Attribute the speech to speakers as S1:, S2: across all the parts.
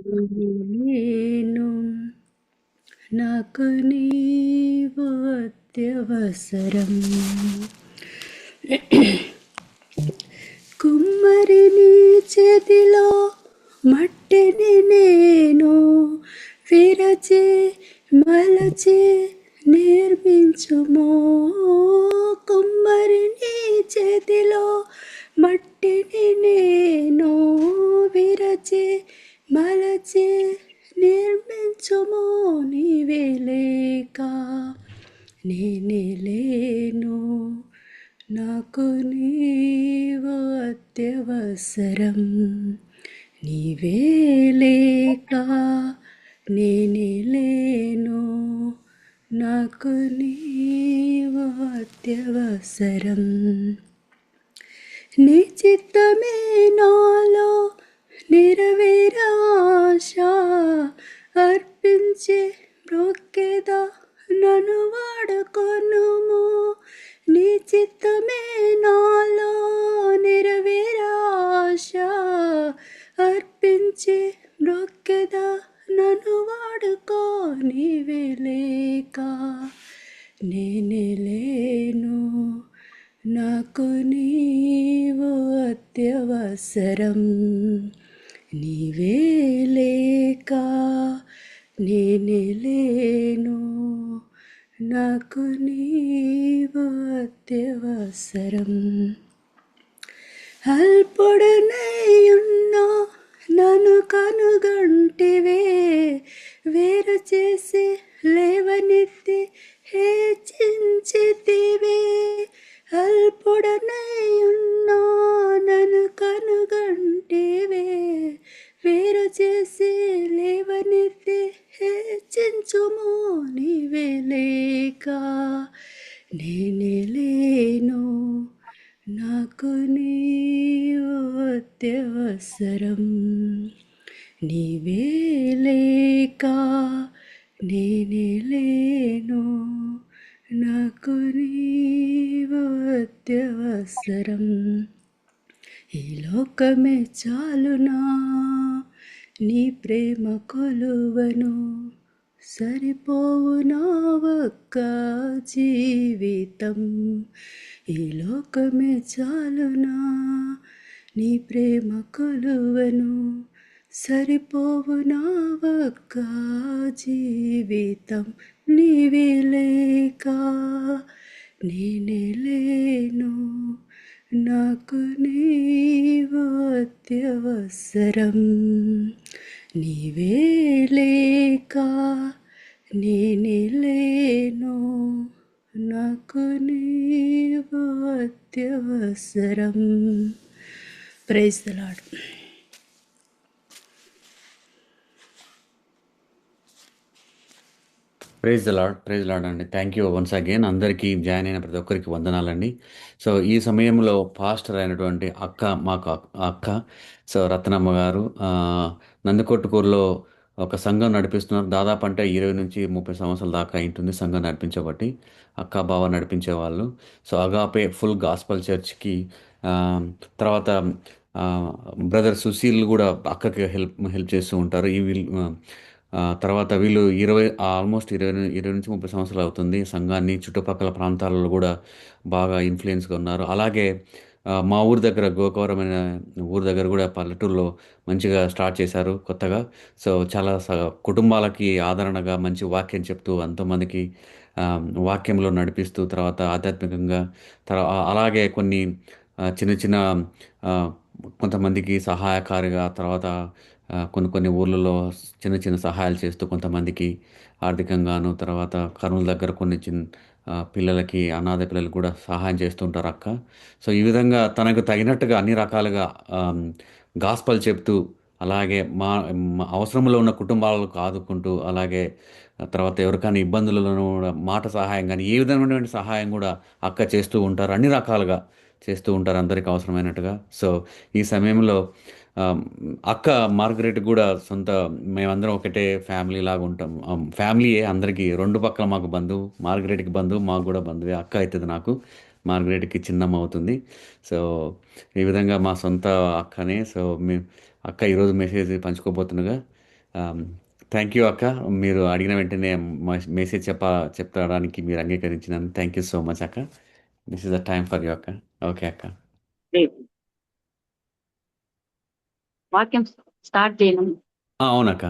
S1: నేను నాకు నీవు అత్యవసరం. కుమ్మరిని చేతిలో మట్టిని నేను విరచే మలచే నిర్మించుమో. కుమ్మరిని చేతిలో మట్టిని నేను విరచే మలచే నిర్మించుమో. నీవే లేక నేనే లేను, నాకు నీవు అత్యవసరం. నీవే లేక నేనే లేను, నాకు నీవు అత్యవసరం. నీ చిత్తమే నాలో నెరవేరాశ అర్పించే బ్రొక్కెదా నన్ను వాడుకొనుము. నీ చిత్తమే నాలో నెరవేరాశ అర్పించే బ్రొక్కెదా నన్ను వాడుకో. నీవే లేక నేనే లేను, నాకు నీవు అత్యవసరం. నీవే లేక నేనే లేను, నాకు నీవు అత్యవసరం. అల్పుడనైయున్నా నన్ను కనుగొంటివే, వేరు చేసి లేవనెత్తి హెచ్చించితివే. అల్పుడనైయున్నా నన్ను కనుగొంటివే, వేరు చేసి లేవనెత్తి హెచ్చించుము. నీవే లేక నేనే లేను, నాకు నీవు అత్యవసరం. నీవే లేక నేనే లేను, నాకు నీవు అత్యవసరం. ఈ లోకమే చాలునా నీ ప్రేమ కొలువను, సరిపోవు నా ఒక్క జీవితం. ఈ లోకమే చాలునా నీ ప్రేమ కొలువను, సరిపోవు నా ఒక్క జీవితం. నీవే లేక నేనే లేను, నాకు నీవు అత్యవసరం. నీవే లేక నేనే లేను, నాకు నీవు అత్యవసరం. Praise the Lord.
S2: Praise Lord అండి. Thank you once again. అందరికీ జాయిన్ అయిన ప్రతి ఒక్కరికి వందనాలండి. సో ఈ సమయంలో పాస్టర్ అయినటువంటి అక్క సో రత్నమ్మ గారు నందికొట్టుకూరులో ఒక సంఘం నడిపిస్తున్నారు. దాదాపు అంటే 20 నుంచి 30 సంవత్సరాల దాకా ఉంటుంది సంఘం నడిపించబట్టి. అక్క బావ నడిపించేవాళ్ళు. సో అగాపే ఫుల్ గాస్పల్ చర్చ్కి ఆ, తర్వాత బ్రదర్ సుశీల్ కూడా అక్కకి హెల్ప్ హెల్ప్ చేస్తూ ఉంటారు. ఈ వీళ్ళు తర్వాత వీళ్ళు ఆల్మోస్ట్ 20 నుంచి 30 సంవత్సరాలు అవుతుంది సంఘాన్ని చుట్టుపక్కల ప్రాంతాలలో కూడా బాగా ఇన్ఫ్లుయెన్స్గా ఉన్నారు. అలాగే మా ఊరి దగ్గర గోకవరం అనే ఊరి దగ్గర కూడా పల్లెటూరులో మంచిగా స్టార్ట్ చేశారు కొత్తగా. సో చాలా కుటుంబాలకి ఆదరణగా మంచి వాక్యం చెప్తూ ఎంతోమందికి ఆ, వాక్యంలో నడిపిస్తూ తర్వాత ఆధ్యాత్మికంగా అలాగే కొన్ని చిన్న చిన్న ఆ, కొంతమందికి సహాయకారిగా తర్వాత కొన్ని కొన్ని ఊర్లలో చిన్న చిన్న సహాయాలు చేస్తూ కొంతమందికి ఆర్థికంగాను తర్వాత కర్నూలు దగ్గర కొన్ని పిల్లలకి అనాథ పిల్లలకి కూడా సహాయం చేస్తుంటారు అక్క. సో ఈ విధంగా తనకు తగినట్టుగా అన్ని రకాలుగా గాస్పల్ చెప్తూ అలాగే అవసరంలో ఉన్న కుటుంబాలకు ఆదుకుంటూ అలాగే తర్వాత ఎవరికైనా ఇబ్బందులను కూడా మాట సహాయం కానీ ఏ విధమైనటువంటి సహాయం కూడా అక్క చేస్తూ ఉంటారు. అన్ని రకాలుగా చేస్తూ ఉంటారు అందరికి అవసరమైనట్టుగా. సో ఈ సమయంలో ఆ, అక్క మార్గరెట్ కూడా సొంత మేమందరం ఒకటే ఫ్యామిలీ లాగా ఉంటాం. ఫ్యామిలీయే అందరికీ రెండు పక్కల మాకు బంధువు. మార్గరెట్కి బంధువు, మాకు కూడా బంధువే. అక్క అవుతుంది నాకు, మార్గరెట్కి చిన్నమ్మ అవుతుంది. సో ఈ విధంగా మా సొంత అక్కనే. సో అక్క ఈరోజు మెసేజ్ పంచుకోబోతుండగా థ్యాంక్ యూ అక్క. మీరు అడిగిన వెంటనే మెసేజ్ చెప్పడానికి మీరు అంగీకరించినందుకు థ్యాంక్ యూ సో మచ్ అక్క. This is the time for you అక్క. ఓకే అక్క.
S3: వాక్యం స్టార్ట్ చేయను.
S2: అవునక్క.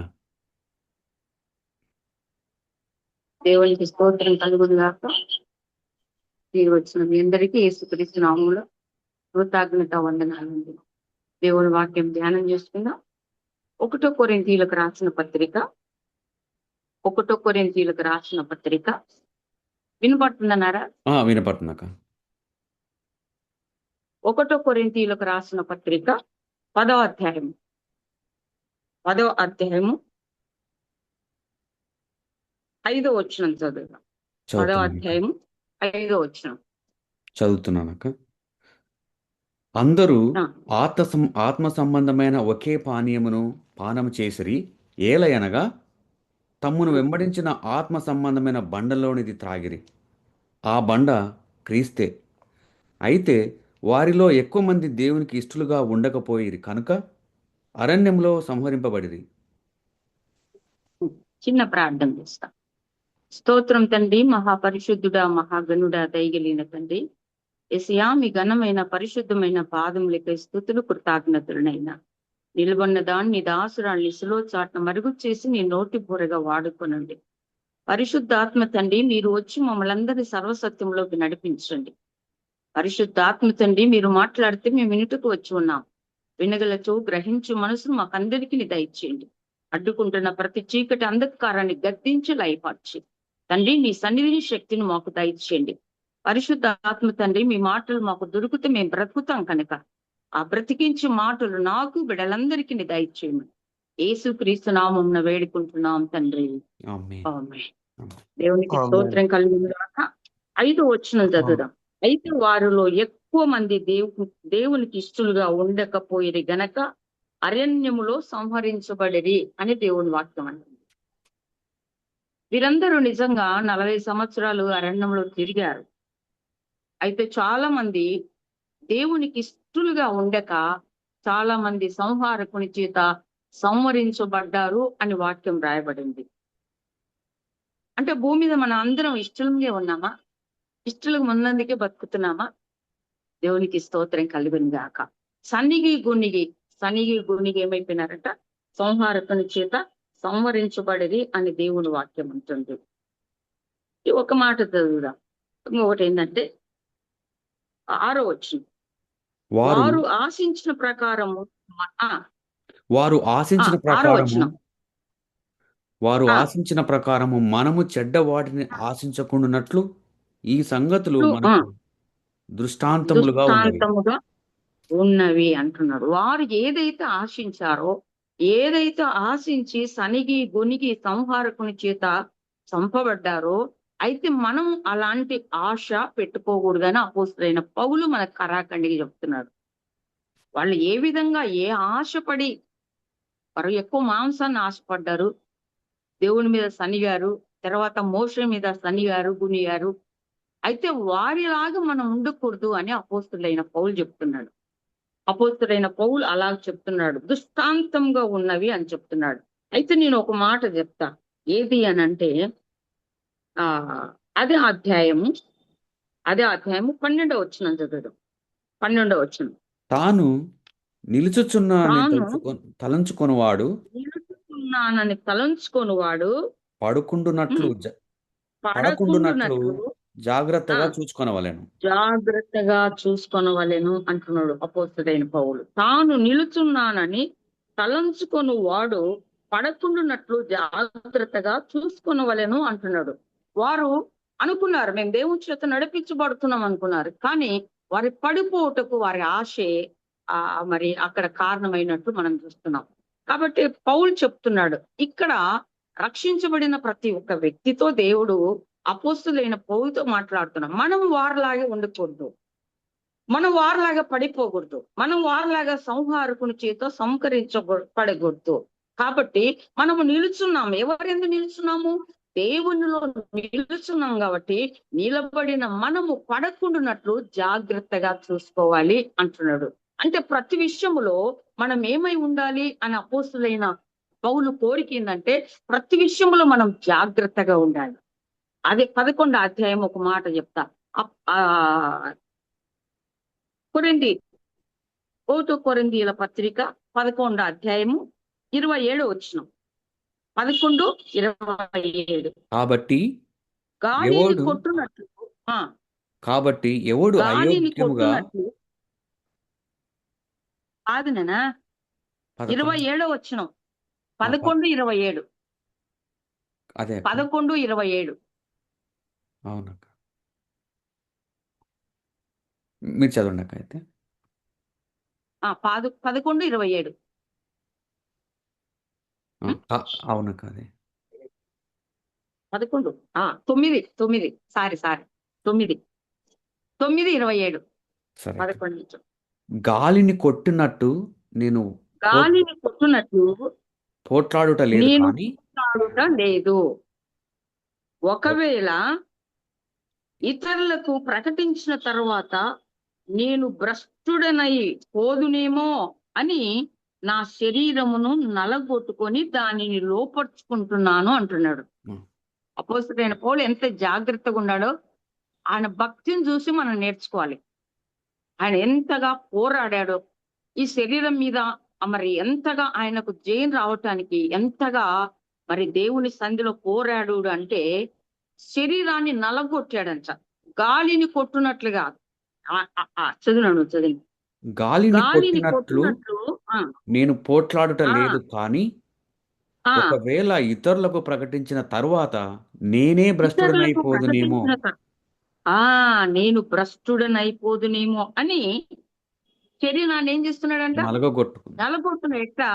S3: దేవునికి స్తోత్రం కలుగును గాక. మీరు వచ్చిన మీ అందరికీ యేసుక్రీస్తు నామములో కృతజ్ఞత వందనాలండి. దేవుని వాక్యం ధ్యానం చేసుకుందాం. 1 కొరింథీయులకు రాసిన పత్రిక వినపడుతుందన్నారా?
S2: వినపడుతుంది అక్క.
S3: 1 కొరింథీయులకు రాసిన పత్రిక 10వ అధ్యాయము 5వ వచనం చదువుదాం. 10వ అధ్యాయము 5వ వచనం
S2: చదువుతున్నాను అక్క. అందరూ ఆత్మ సంబంధమైన ఒకే పానీయమును పానము చేసిరి, ఏలయనగా తమ్మును వెంబడించిన ఆత్మ సంబంధమైన బండలోనిది త్రాగిరి. ఆ బండ క్రీస్తే. అయితే వారిలో ఎక్కువ మంది దేవునికి ఇష్టలుగా ఉండకపోయిరి కనుక అరణ్యంలో సంహరింపబడిరి.
S3: చిన్న ప్రార్థన చేస్తా. స్తోత్రం తండ్రి, మహాపరిశుద్ధుడా, మహాగణుడా, దయగలిగిన తండ్రి, యేసయ్యా మీ ఘనమైన పరిశుద్ధమైన పాదములకై స్తుతులు కృతజ్ఞతలనైనా. నిలబడిన దాన్ని దాసురాల్ని సులో చాట్న మరుగు చేసి నీ నోటి బూరగా వాడుకొనండి. పరిశుద్ధాత్మ తండ్రి, మీరు వచ్చి మమ్మల్ని అందరి సర్వసత్యంలోకి నడిపించండి. పరిశుద్ధాత్మ తండ్రి, మీరు మాట్లాడితే మేము వినుటకు వచ్చి ఉన్నాం. వినగలచు గ్రహించు మనసును మాకందరికీ దయచేయండి. అడ్డుకుంటున్న ప్రతి చీకటి అంధకారాన్ని గద్దించి లయపరిచి తండ్రి నీ సన్నిధిని శక్తిని మాకు దయచేయండి. పరిశుద్ధ ఆత్మ తండ్రి, మీ మాటలు మాకు దొరికితే మేము బ్రతుకుతాం కనుక ఆ బ్రతికించే మాటలు నాకు బిడ్డలందరికీ దయచేయమని యేసుక్రీస్తు నామమున వేడుకుంటున్నాం తండ్రి. దేవునికి స్తోత్రం కలిగినాక 5వ వచనం చదువుదాం. అయితే వారిలో ఎక్కువ మంది దేవునికి ఇష్టలుగా ఉండకపోయేది గనక అరణ్యములో సంహరించబడిరి అని దేవుని వాక్యం అంటుంది. వీరందరూ నిజంగా 40 సంవత్సరాలు అరణ్యంలో తిరిగారు. అయితే చాలా మంది దేవునికి ఇష్టలుగా ఉండక చాలా మంది సంహారకుని చేత సంహరించబడ్డారు అని వాక్యం రాయబడింది. అంటే భూమి మీద మన అందరం ఇష్టలుగా ఉన్నామా? ఇష్టలకు ఉన్నందుకే బతుకుతున్నామా? దేవునికి స్తోత్రం కలుగును గాక. సన్నిగి గుణిగి ఏమైపోయినారట? సంహారకుని చేత సంహరించబడేది అని దేవుని వాక్యం ఉంటుంది. ఒక మాట చదువుదాం. ఇంకొకటి ఏంటంటే 6వ వచనం, వారు ఆశించిన ప్రకారము
S2: ఆశించిన ప్రకారము మనము చెడ్డ వాటిని ఆశించకుండానట్లు ఈ సంగతులు మనకు దృష్టాంతములుగా
S3: ఉన్నవి అంటున్నాడు. వారు ఏదైతే ఆశించారో, ఏదైతే ఆశించి సనిగి గునిగి సంహారకుని చేత చంపబడ్డారో, అయితే మనం అలాంటి ఆశ పెట్టుకోకూడదని అపోస్తలుడైన పౌలు మనకు కరాఖండిగా చెప్తున్నాడు. వాళ్ళు ఏ విధంగా ఏ ఆశపడి వారు ఎక్కువ మాంసాన్ని ఆశపడ్డారు, దేవుని మీద సనిగారు, తర్వాత మోషే మీద సనిగారు, గునిగారు. అయితే వారిలాగా మనం ఉండకూడదు అని అపోస్తలుడైన పౌలు చెప్తున్నాడు. అపోస్తలుడైన పౌలు అలా చెప్తున్నాడు, దృష్టాంతంగా ఉన్నవి అని చెప్తున్నాడు. అయితే నేను ఒక మాట చెప్తా, ఏది అని అంటే అదే అధ్యాయము 12వ వచనం చదువు. 12వ వచనం,
S2: తాను నిలుచుచున్నానని తలంచుకొనువాడు పడుకుండునట్లు జాగ్రత్తగా
S3: చూసుకొనవలెను అంటున్నాడు అపోస్తలుడైన పౌలు. తాను నిలుచున్నానని తలంచుకొని వాడు పడకుండునట్లు జాగ్రత్తగా చూసుకొనవలెను అంటున్నాడు. వారు అనుకున్నారు మేము దేవుని చేత నడిపించబడుతున్నాం అనుకున్నారు, కానీ వారి పడిపోవటకు వారి ఆశే మరి అక్కడ కారణమైనట్టు మనం చూస్తున్నాం. కాబట్టి పౌలు చెప్తున్నాడు, ఇక్కడ రక్షించబడిన ప్రతి ఒక్క వ్యక్తితో దేవుడు అపోస్తలుడైన పౌలుతో మాట్లాడుతున్నాం. మనం వారిలాగే ఉండకూడదు, మనం వారిలాగా పడిపోకూడదు, మనం వారిలాగా సంహారకుని చేత సంకరించబడకూడదు. కాబట్టి మనము నిలుచున్నాము. ఎవరెందుకు నిలుచున్నాము? దేవునిలో నిలుచున్నాం కాబట్టి నిలబడిన మనము పడకుండానట్లు జాగ్రత్తగా చూసుకోవాలి అంటున్నాడు. అంటే ప్రతి విషయములో మనం ఏమై ఉండాలి అని అపోస్తలుడైన పౌలు కోరిక ఏంటంటే ప్రతి విషయంలో మనం జాగ్రత్తగా ఉండాలి. అదే 11వ అధ్యాయం ఒక మాట చెప్తా. కొరింథీ 1 కొరింథీయుల పత్రిక 11వ అధ్యాయము 27వ వచనం. 11:27.
S2: కాబట్టి
S3: గాలిని
S2: ఎవడు
S3: కొట్టునట్లు ఆ గాలిని
S2: అయోగ్యముగా
S3: కొట్టునట్లు కాదునేనా
S2: 11
S3: 27వ వచనం.
S2: ఆ, ప-
S3: 11:27.
S2: అదే అక్క.
S3: 11:27.
S2: అవునక్క, మీరు చదవండి అక్క అయితే.
S3: 11:27.
S2: అవునక్క, అదే
S3: 11 9 సారీ 9:27.
S2: సరే అక్క.
S3: 11.
S2: గాలిని కొట్టినట్టు నేను
S3: గాలిని కొట్టునట్లు
S2: పోట్లాడుట లేదు
S3: నేను
S2: కానీ
S3: పోట్లాడుట లేదు. ఒకవేళ ఇతరులకు ప్రకటించిన తర్వాత నేను భ్రష్టుడనై పోదునేమో అని నా శరీరమును నలగొట్టుకొని దానిని లోపరుచుకుంటున్నాను అంటున్నాడు.
S2: ఉం.
S3: అపోస్తలుడైన పౌలు ఎంత జాగ్రత్తగా ఉన్నాడో ఆయన భక్తిని చూసి మనం నేర్చుకోవాలి. ఆయన ఎంతగా పోరాడాడో ఈ శరీరం మీద, మరి ఎంతగా ఆయనకు జయం రావటానికి ఎంతగా మరి దేవుని సంధిలో పోరాడు అంటే శరీరాన్ని నలగొట్టాడంట. గాలిని కొట్టునట్లుగా చదివి
S2: గాలిని
S3: గాలిని
S2: కొట్టినట్లు
S3: కొట్టునట్లు
S2: నేను పోట్లాడుట
S3: ఆ,
S2: లేదు కానీ
S3: ఆ,
S2: ఒకవేళ ఇతరులకు ప్రకటించిన తరువాత నేనే
S3: ఇతరులకు
S2: భ్రష్టుడనైపోదునేమో.
S3: నేను భ్రష్టుడనైపోదునేమో అని శరీరాన్ని ఏం చేస్తున్నాడంట?
S2: నలగొట్టుకుంది.
S3: నలగొట్టును ఎట్లా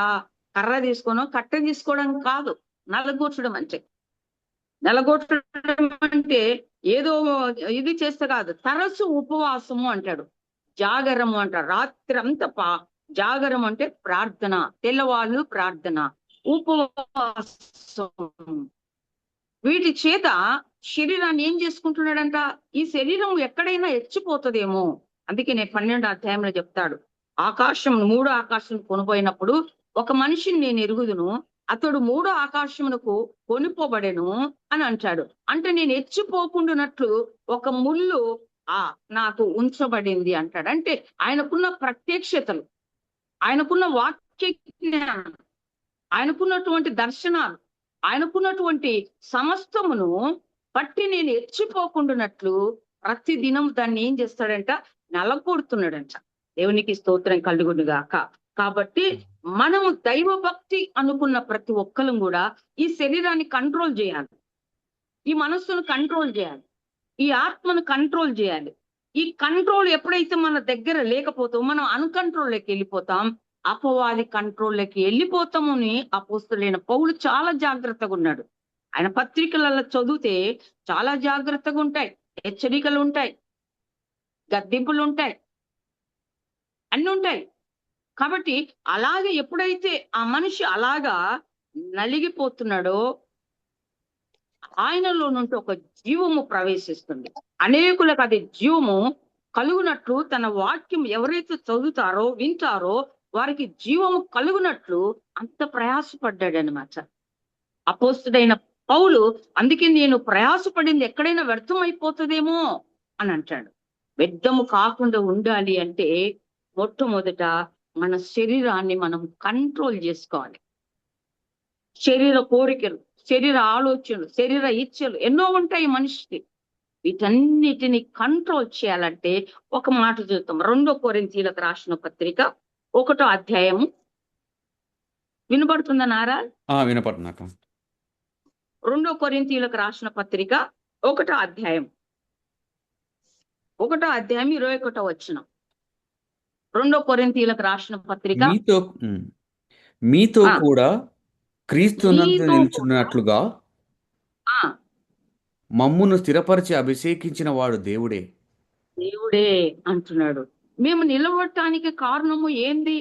S3: కర్ర తీసుకోనో కట్ట తీసుకోవడం కాదు నలగొట్టడం అంటే. నలగొట్టడం అంటే ఏదో ఇది చేస్తే కాదు, తరచు ఉపవాసము అంటాడు, జాగరము అంటాడు. రాత్రి అంతా జాగరం అంటే ప్రార్థన, తెల్లవాళ్ళు ప్రార్థన, ఉపవాసం. వీటి చేత శరీరాన్ని ఏం చేసుకుంటున్నాడంట? ఈ శరీరం ఎక్కడైనా హెచ్చిపోతుందేమో. అందుకే నేను 12వ అధ్యాయంలో చెప్తాడు, మూడో ఆకాశం కొనిపోయినప్పుడు ఒక మనిషిని నేను ఎరుగుదును, అతడు మూడో ఆకాశమునకు కొనిపోబడెను అని అంటాడు. అంటే నేను హెచ్చిపోకుండానట్లు ఒక ముళ్ళు నాకు ఉంచబడింది అంటాడు. అంటే ఆయనకున్న ప్రత్యక్షతలు, ఆయనకున్న వాక్య జ్ఞానం, ఆయనకున్నటువంటి దర్శనాలు, ఆయనకున్నటువంటి సమస్తమును బట్టి నేను హెచ్చిపోకుండానట్లు ప్రతి దినం దాన్ని ఏం చేస్తాడంట? నలగొడుతున్నాడంట. దేవునికి స్తోత్రం కలుగునుగాక. కాబట్టి మనము దైవ భక్తి అనుకున్న ప్రతి ఒక్కరం కూడా ఈ శరీరాన్ని కంట్రోల్ చేయాలి, ఈ మనస్సును కంట్రోల్ చేయాలి, ఈ ఆత్మను కంట్రోల్ చేయాలి. ఈ కంట్రోల్ ఎప్పుడైతే మన దగ్గర లేకపోతామో మనం అన్కంట్రోల్లోకి వెళ్ళిపోతాం, అపవాది కంట్రోల్లోకి వెళ్ళిపోతామని అపోస్తలుడైన పౌలు చాలా జాగ్రత్తగా ఉన్నాడు. ఆయన పత్రికలలో చదివితే చాలా జాగ్రత్తగా ఉంటాయి, హెచ్చరికలు ఉంటాయి, గద్దింపులు ఉంటాయి, అన్ని ఉంటాయి. కాబట్టి అలాగే ఎప్పుడైతే ఆ మనిషి అలాగా నలిగిపోతున్నాడో ఆయనలో నుండి ఒక జీవము ప్రవేశిస్తుంది. అనేకులకు అది జీవము కలుగునట్లు తన వాక్యం ఎవరైతే చదువుతారో వింటారో వారికి జీవము కలుగునట్లు అంత ప్రయాసపడ్డాడు అనమాట అపోస్తుడైన పౌలు. అందుకే నేను ప్రయాసపడింది ఎక్కడైనా వ్యర్థం అయిపోతుందేమో అని అంటాడు. వ్యర్థము కాకుండా ఉండాలి అంటే మొట్టమొదట మన శరీరాన్ని మనం కంట్రోల్ చేసుకోవాలి. శరీర కోరికలు, శరీర ఆలోచనలు, శరీర ఇచ్చలు ఎన్నో ఉంటాయి మనిషికి. వీటన్నిటిని కంట్రోల్ చేయాలంటే ఒక మాట చూద్దాం. 2 కొరింథీయులకు రాసిన పత్రిక 1వ అధ్యాయము. వినపడుతుందా నారా?
S2: వినపడుతున్నాక.
S3: 2 కొరింథీయులకు రాసిన పత్రిక 1వ అధ్యాయం 21వ వచనం. 2 కొరింథీయులకు రాసిన పత్రిక.
S2: మీతో కూడా క్రీస్తునందు నిలుచున్నట్లుగా మమ్మును స్థిరపరిచి అభిషేకించిన వాడు దేవుడే
S3: అంటున్నాడు. మేము నిలబడటానికి కారణము ఏంది?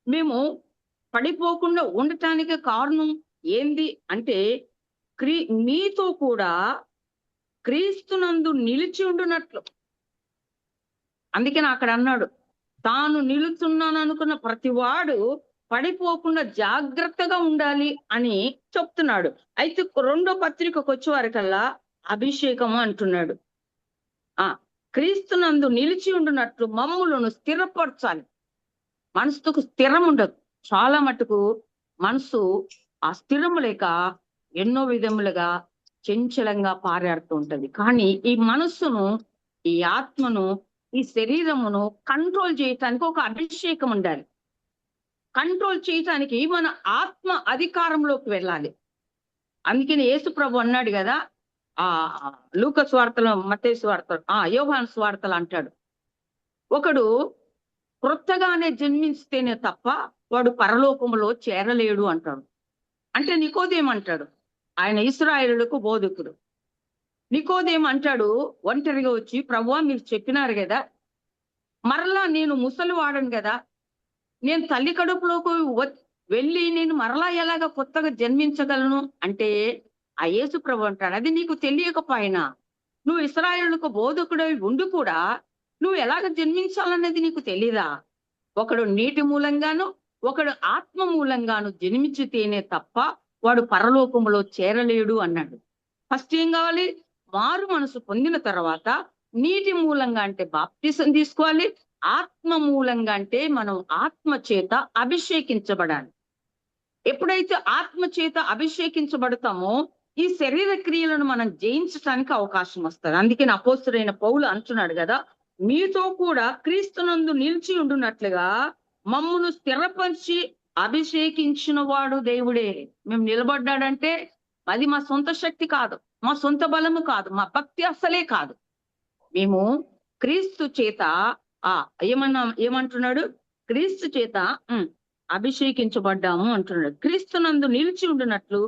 S3: మేము పడిపోకుండా ఉండటానికి కారణం ఏంది అంటే మీతో కూడా క్రీస్తునందు నిలిచి ఉండునట్లు. అందుకని అక్కడ అన్నాడు, తాను నిలుచున్నాను అనుకున్న ప్రతివాడు పడిపోకుండా జాగ్రత్తగా ఉండాలి అని చెప్తున్నాడు. అయితే రెండో పత్రికకు వచ్చేవారికల్లా అభిషేకము అంటున్నాడు. ఆ క్రీస్తునందు నిలిచి ఉండునట్లు మమ్ములను స్థిరపరచాలి. మనసుకు స్థిరం ఉండదు. చాలా మటుకు మనసు ఆ స్థిరము లేక ఎన్నో విధములుగా చంచలంగా పారాడుతూ ఉంటది. కానీ ఈ మనస్సును, ఈ ఆత్మను, ఈ శరీరమును కంట్రోల్ చేయటానికి ఒక అభిషేకం ఉండాలి. కంట్రోల్ చేయటానికి మన ఆత్మ అధికారంలోకి వెళ్ళాలి. అందుకని యేసు ప్రభు అన్నాడు కదా, ఆ లూకా స్వార్తలో, మత్తయి స్వార్తలు, యోహాను స్వార్తలు అంటాడు, ఒకడు క్రొత్తగానే జన్మిస్తేనే తప్ప వాడు పరలోకములో చేరలేడు అంటాడు. అంటే నికోదేము అంటాడు, ఆయన ఇశ్రాయేలులకు బోధకుడు. నికోదేము అంటాడు ఒంటరిగా వచ్చి, ప్రభువా మీరు చెప్పినారు కదా, మరలా నేను ముసలి వాడను కదా, నేను తల్లి కడుపులోకి వెళ్ళి నేను మరలా ఎలాగ కొత్తగా జన్మించగలను అంటే, ఆ యేసు ప్రభు అంటాడు, అది నీకు తెలియకపోయినా, నువ్వు ఇశ్రాయేలులకు బోధకుడై ఉండి కూడా నువ్వు ఎలాగ జన్మించాలనేది నీకు తెలీదా? ఒకడు నీటి మూలంగాను, ఒకడు ఆత్మ మూలంగాను జన్మించితేనే తప్ప వాడు పరలోకములో చేరలేడు అన్నాడు. ఫస్ట్ ఏం కావాలి? మారు మనసు పొందిన తర్వాత నీటి మూలంగా అంటే బాప్టిజం తీసుకోవాలి, ఆత్మ మూలంగా అంటే మనం ఆత్మ చేత అభిషేకించబడాలి. ఎప్పుడైతే ఆత్మ చేత అభిషేకించబడతామో ఈ శరీర క్రియలను మనం జయించడానికి అవకాశం వస్తుంది. అందుకని అపోస్తుడైన పౌలు అంటున్నాడు కదా, మీతో కూడా క్రీస్తునందు నిలిచి ఉండునట్లుగా మమ్మును స్థిరపరిచి అభిషేకించిన వాడు దేవుడే. మేము నిలబడ్డాడంటే అది మా సొంత శక్తి కాదు, మా సొంత బలము కాదు, మా భక్తి అసలే కాదు. మేము క్రీస్తు చేత ఏమంటున్నాడు? క్రీస్తు చేత అభిషేకించబడ్డాము అంటున్నాడు. క్రీస్తునందు నిలిచి ఉండినట్లు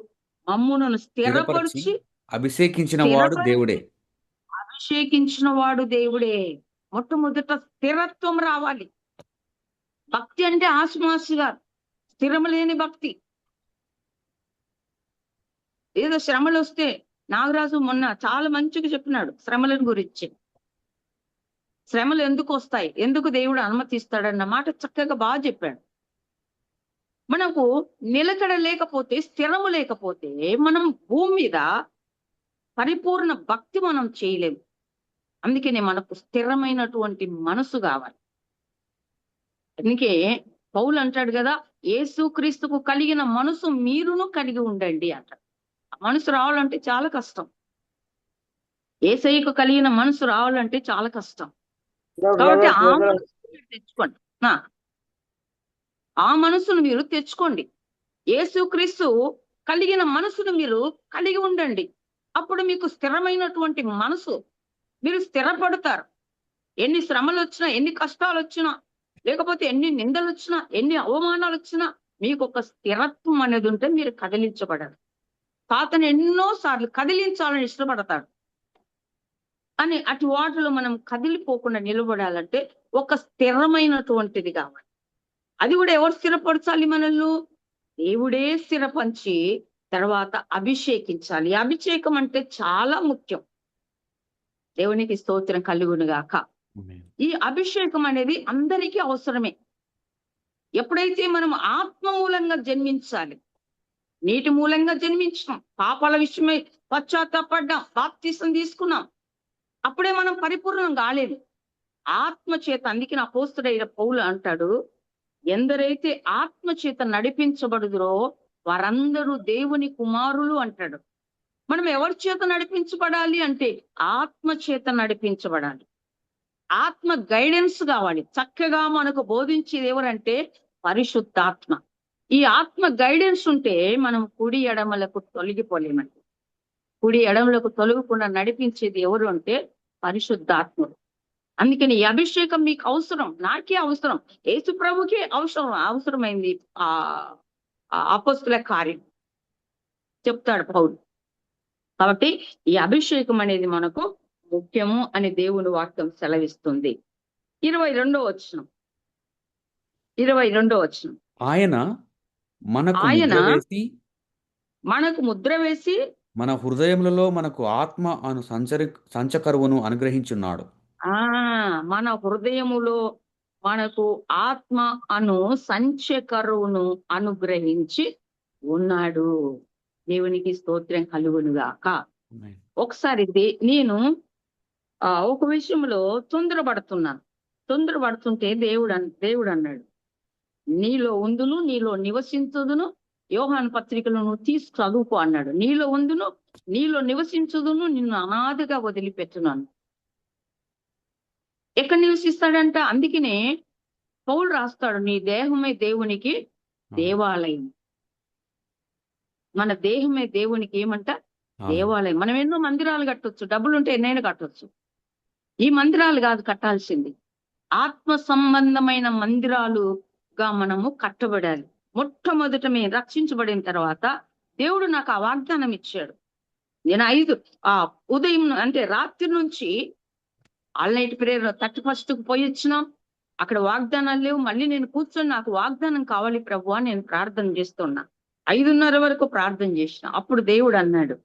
S3: మమ్మును స్థిరపరిచి
S2: అభిషేకించిన వాడు దేవుడే.
S3: అభిషేకించిన వాడు దేవుడే. మొట్టమొదట స్థిరత్వం రావాలి. భక్తి అంటే ఆసుమాసుగా స్థిరం లేని భక్తి. ఏదో శ్రమలు వస్తే, నాగరాజు మొన్న చాలా మంచిగా చెప్పినాడు శ్రమల గురించి. శ్రమలు ఎందుకు వస్తాయి, ఎందుకు దేవుడు అనుమతిస్తాడన్న మాట చక్కగా బాగా చెప్పాడు. మనకు నిలకడ లేకపోతే, స్థిరము లేకపోతే మనం భూమి మీద పరిపూర్ణ భక్తి మనం చేయలేము. అందుకనే మనకు స్థిరమైనటువంటి మనసు కావాలి. అందుకే పౌలు అంటాడు కదా, యేసుక్రీస్తుకు కలిగిన మనసు మీరును కలిగి ఉండండి అంటాడు. మనసు రావాలంటే చాలా కష్టం. యేసయ్యకు కలిగిన మనసు రావాలంటే చాలా కష్టం. కాబట్టి ఆ మనసు తెచ్చుకోండి, ఆ మనసును మీరు తెచ్చుకోండి. యేసుక్రీస్తు కలిగిన మనసును మీరు కలిగి ఉండండి. అప్పుడు మీకు స్థిరమైనటువంటి మనసు, మీరు స్థిరపడతారు. ఎన్ని శ్రమలు వచ్చినా, ఎన్ని కష్టాలు వచ్చినా, లేకపోతే ఎన్ని నిందలు వచ్చినా, ఎన్ని అవమానాలు వచ్చినా మీకు ఒక స్థిరత్వం అనేది ఉంటే మీరు కదిలించబడరు. తాతను ఎన్నో సార్లు కదిలించాలని ఇష్టపడతాడు. అని అటు వాటిలో మనం కదిలిపోకుండా నిలబడాలంటే ఒక స్థిరమైనటువంటిది కావాలి. అది కూడా ఎవరు స్థిరపరచాలి? మనల్ని దేవుడే స్థిరపరిచి తర్వాత అభిషేకించాలి. అభిషేకం అంటే చాలా ముఖ్యం. దేవునికి స్తోత్రం కలుగును గాక. ఈ అభిషేకం అనేది అందరికీ అవసరమే. ఎప్పుడైతే మనం ఆత్మ మూలంగా జన్మించాలి, నీటి మూలంగా జన్మించినాం, పాపాల విషయమై పశ్చాత్తాపడ్డాం, బాప్తిసం తీసుకున్నాం, అప్పుడే మనం పరిపూర్ణం కాలేదు. ఆత్మ చేత, అందుకే అపోస్తుడైన పౌలు అంటాడు, ఎందరైతే ఆత్మ చేత నడిపించబడుదురో వారందరూ దేవుని కుమారులు అంటాడు. మనం ఎవరి చేత నడిపించబడాలి అంటే ఆత్మ చేత నడిపించబడాలి. ఆత్మ గైడెన్స్ కావాలి. చక్కగా మనకు బోధించేది ఎవరంటే పరిశుద్ధాత్మ. ఈ ఆత్మ గైడెన్స్ ఉంటే మనం కుడి ఎడమలకు తొలగిపోలేమండి. కుడి ఎడమలకు తొలగకుండా నడిపించేది ఎవరు అంటే పరిశుద్ధాత్ముడు. అందుకని ఈ అభిషేకం మీకు అవసరం, నాకే అవసరం, యేసు ప్రభుకే అవసరమైంది. అపోస్తుల కార్యం చెప్తాడు పౌలు. కాబట్టి ఈ అభిషేకం అనేది మనకు ముఖ్యము అని దేవుని వాక్యం సెలవిస్తుంది. 22వ వచనం, ఆయన మనకు ముద్ర వేసి
S2: మన హృదయములలో మనకు ఆత్మ అను సంచకరువును అనుగ్రహించున్నాడు.
S3: మన హృదయములో మనకు ఆత్మ అను సంచకరువును అనుగ్రహించి ఉన్నాడు. దేవునికి స్తోత్రం కలుగునుగాక. ఒకసారి నేను ఒక విషయంలో తొందరపడుతుంటే దేవుడు అన్నాడు, నీలో ఉందును, నీలో నివసించుదును. యోహాను పత్రికలో నువ్వు తీసి చదువుకో అన్నాడు. నీలో ఉందును, నీలో నివసించుదును, నిన్ను అనాథగా వదిలిపెట్టున్నాను. ఎక్కడ నివసిస్తాడంట? అందుకనే పౌలు రాస్తాడు, నీ దేహమే దేవునికి దేవాలయం. మన దేహమే దేవునికి ఏమంట? దేవాలయం. మనం ఎన్నో మందిరాలు కట్టొచ్చు, డబ్బులుంటే ఎన్నైనా కట్టొచ్చు. ఈ మందిరాలు కాదు కట్టాల్సింది, ఆత్మ సంబంధమైన మందిరాలుగా మనము కట్టబడాలి. మొట్టమొదట మేము రక్షించబడిన తర్వాత దేవుడు నాకు ఆ వాగ్దానం ఇచ్చాడు. నేను ఉదయం అంటే రాత్రి నుంచి ఆల్ నైట్ ప్రేయర్ 31st పోయి వచ్చినాం. అక్కడ వాగ్దానాలు లేవు. మళ్ళీ నేను కూర్చొని నాకు వాగ్దానం కావాలి ప్రభు అని నేను ప్రార్థన చేస్తున్నా. 5:30 వరకు ప్రార్థన చేసిన. అప్పుడు దేవుడు అన్నాడు,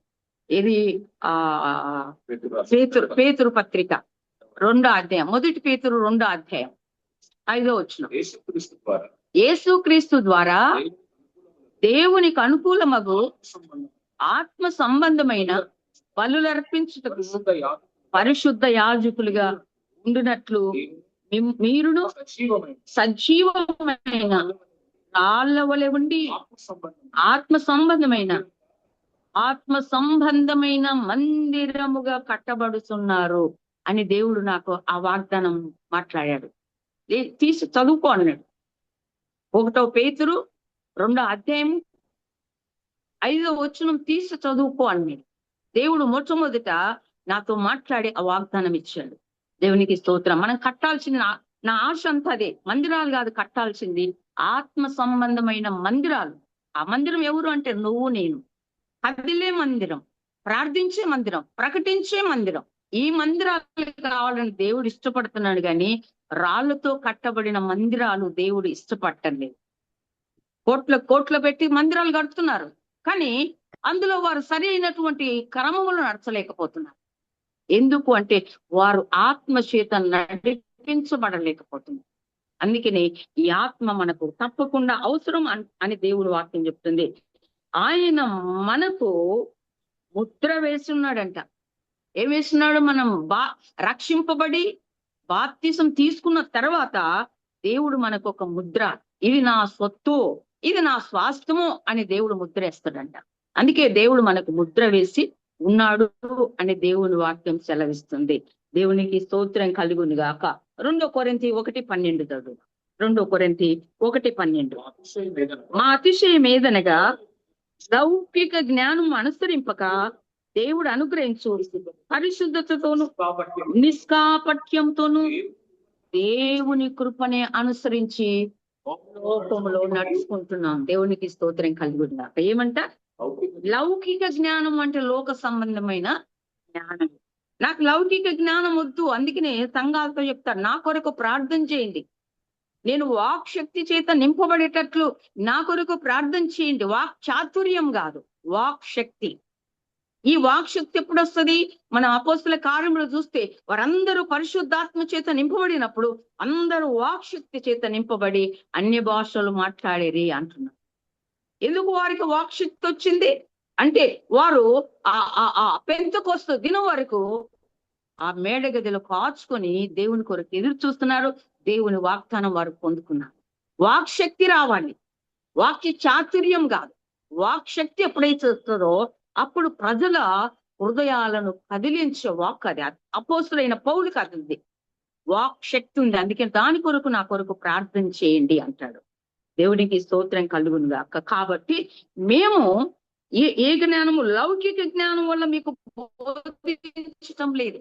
S3: ఇది పేతురు పత్రిక 2వ అధ్యాయం, 1 పేతురు 2వ అధ్యాయం 5వ వచనం, యేసుక్రీస్తు ద్వారా దేవునికి అనుకూలమగు ఆత్మ సంబంధమైన బలులర్పించుటకు పరిశుద్ధ యాజకులుగా ఉండునట్లు మీరును సజీవమైన రాళ్ళ వలె ఉండి ఆత్మ సంబంధమైన మందిరముగా కట్టబడుతున్నారు అని దేవుడు నాకు ఆ వాగ్దానం మాట్లాడాడు. తీసి చదువుకో అన్నాడు. 1వ పేతురు 2వ అధ్యాయం 5వ వచనం తీసి చదువుకో అన్నాడు. దేవుడు మొట్టమొదట నాతో మాట్లాడి ఆ వాగ్దానం ఇచ్చాడు. దేవునికి స్తోత్రం. మనం కట్టాల్సింది, నా ఆశ అంతా అదే. మందిరాలు కాదు కట్టాల్సింది, ఆత్మ సంబంధమైన మందిరాలు. ఆ మందిరం ఎవరు అంటే నువ్వు నేను. కదిలే మందిరం, ప్రార్థించే మందిరం, ప్రకటించే మందిరం. ఈ మందిరాలు కావాలని దేవుడు ఇష్టపడుతున్నాడు, కానీ రాళ్లతో కట్టబడిన మందిరాలు దేవుడు ఇష్టపడలేదు. కోట్ల పెట్టి మందిరాలు కడుతున్నారు, కానీ అందులో వారు సరి అయినటువంటి క్రమములు నడచలేకపోతున్నారు. ఎందుకు అంటే వారు ఆత్మ చేత నడిపించబడలేకపోతున్నారు. అందుకని ఈ ఆత్మ మనకు తప్పకుండా అవసరం అని దేవుడు వాక్యం చెప్తుంది. ఆయన మనకు ముద్ర వేస్తున్నాడంట. ఏం వేస్తున్నాడు? మనం రక్షింపబడి బాప్తిసం తీసుకున్న తర్వాత దేవుడు మనకు ఒక ముద్ర, ఇది నా సొత్తు, ఇది నా స్వాస్థ్యము అని దేవుడు ముద్ర వేస్తాడంట. అందుకే దేవుడు మనకు ముద్ర వేసి ఉన్నాడు అని దేవుని వాక్యం సెలవిస్తుంది. దేవునికి స్తోత్రం కలుగును గాక. 2 కొరింథీ 1:12 చదువు. 2 కొరింథీ 1:12. మా అతిశయం ఏదనగా లౌకిక జ్ఞానం అనుసరింపక దేవుడు అనుగ్రహించు పరిశుద్ధతతోను నిష్కాపట్యంతోను దేవుని కృపనే అనుసరించి లోకములో నడుచుకుంటున్నాం. దేవునికి స్తోత్రం కలుగును గాక. ఏమంట? లౌకిక జ్ఞానం అంటే లోక సంబంధమైన జ్ఞానం. నాకు లౌకిక జ్ఞానం వద్దు. అందుకనే సంఘాలతో చెప్తారు, నా కొరకు ప్రార్థన చేయండి, నేను వాక్ శక్తి చేత నింపబడేటట్లు నా కొరకు ప్రార్థన చేయండి. వాక్ చాతుర్యం కాదు, వాక్ శక్తి. ఈ వాక్ శక్తి ఎప్పుడు వస్తుంది? మన అపోస్తల కార్యములు చూస్తే వారందరూ పరిశుద్ధాత్మ చేత నింపబడినప్పుడు అందరూ వాక్ శక్తి చేత నింపబడి అన్య భాషలు మాట్లాడేది అంటున్నారు. ఎందుకు వారికి వాక్ శక్తి వచ్చింది అంటే వారు ఆ పెంతెకొస్తు దినం వరకు ఆ మేడ గదిలో కాచుకొని దేవుని కొరకు ఎదురు చూస్తున్నారు. దేవుని వాగ్దానం వారు పొందుకున్నారు. వాక్ శక్తి రావాలి, వాక్య చాతుర్యం కాదు. వాక్ శక్తి ఎప్పుడైతే వస్తుందో అప్పుడు ప్రజల హృదయాలను కదిలించే వాక్ అది. అపోస్తులైన పౌలుకి అది ఉంది, వాక్ శక్తి ఉంది. అందుకే దాని కొరకు నా కొరకు ప్రార్థన చేయండి అంటాడు. దేవునికి స్తోత్రం కలుగును గాక. కాబట్టి మేము ఏ జ్ఞానము, లౌకిక జ్ఞానం వల్ల మీకు బోధించటం లేదు.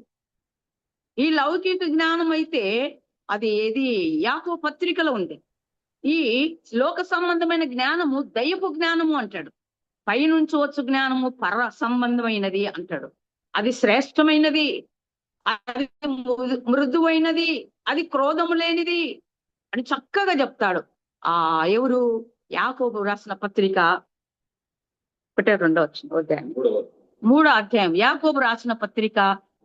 S3: ఈ లౌకిక జ్ఞానం అయితే అది ఏది యాకోబు పత్రికలో ఉంది. ఈ లోక సంబంధమైన జ్ఞానము దైవపు జ్ఞానము అంటాడు. పైనుంచి వచ్చు జ్ఞానము పర సంబంధమైనది అంటాడు. అది శ్రేష్టమైనది, అది మృదువైనది, అది క్రోధము లేనిది అని చక్కగా చెప్తాడు. ఎవరు? యాకోబు రాసిన పత్రిక 1-2 అధ్యాయం 3వ అధ్యాయం. యాకోబు రాసిన పత్రిక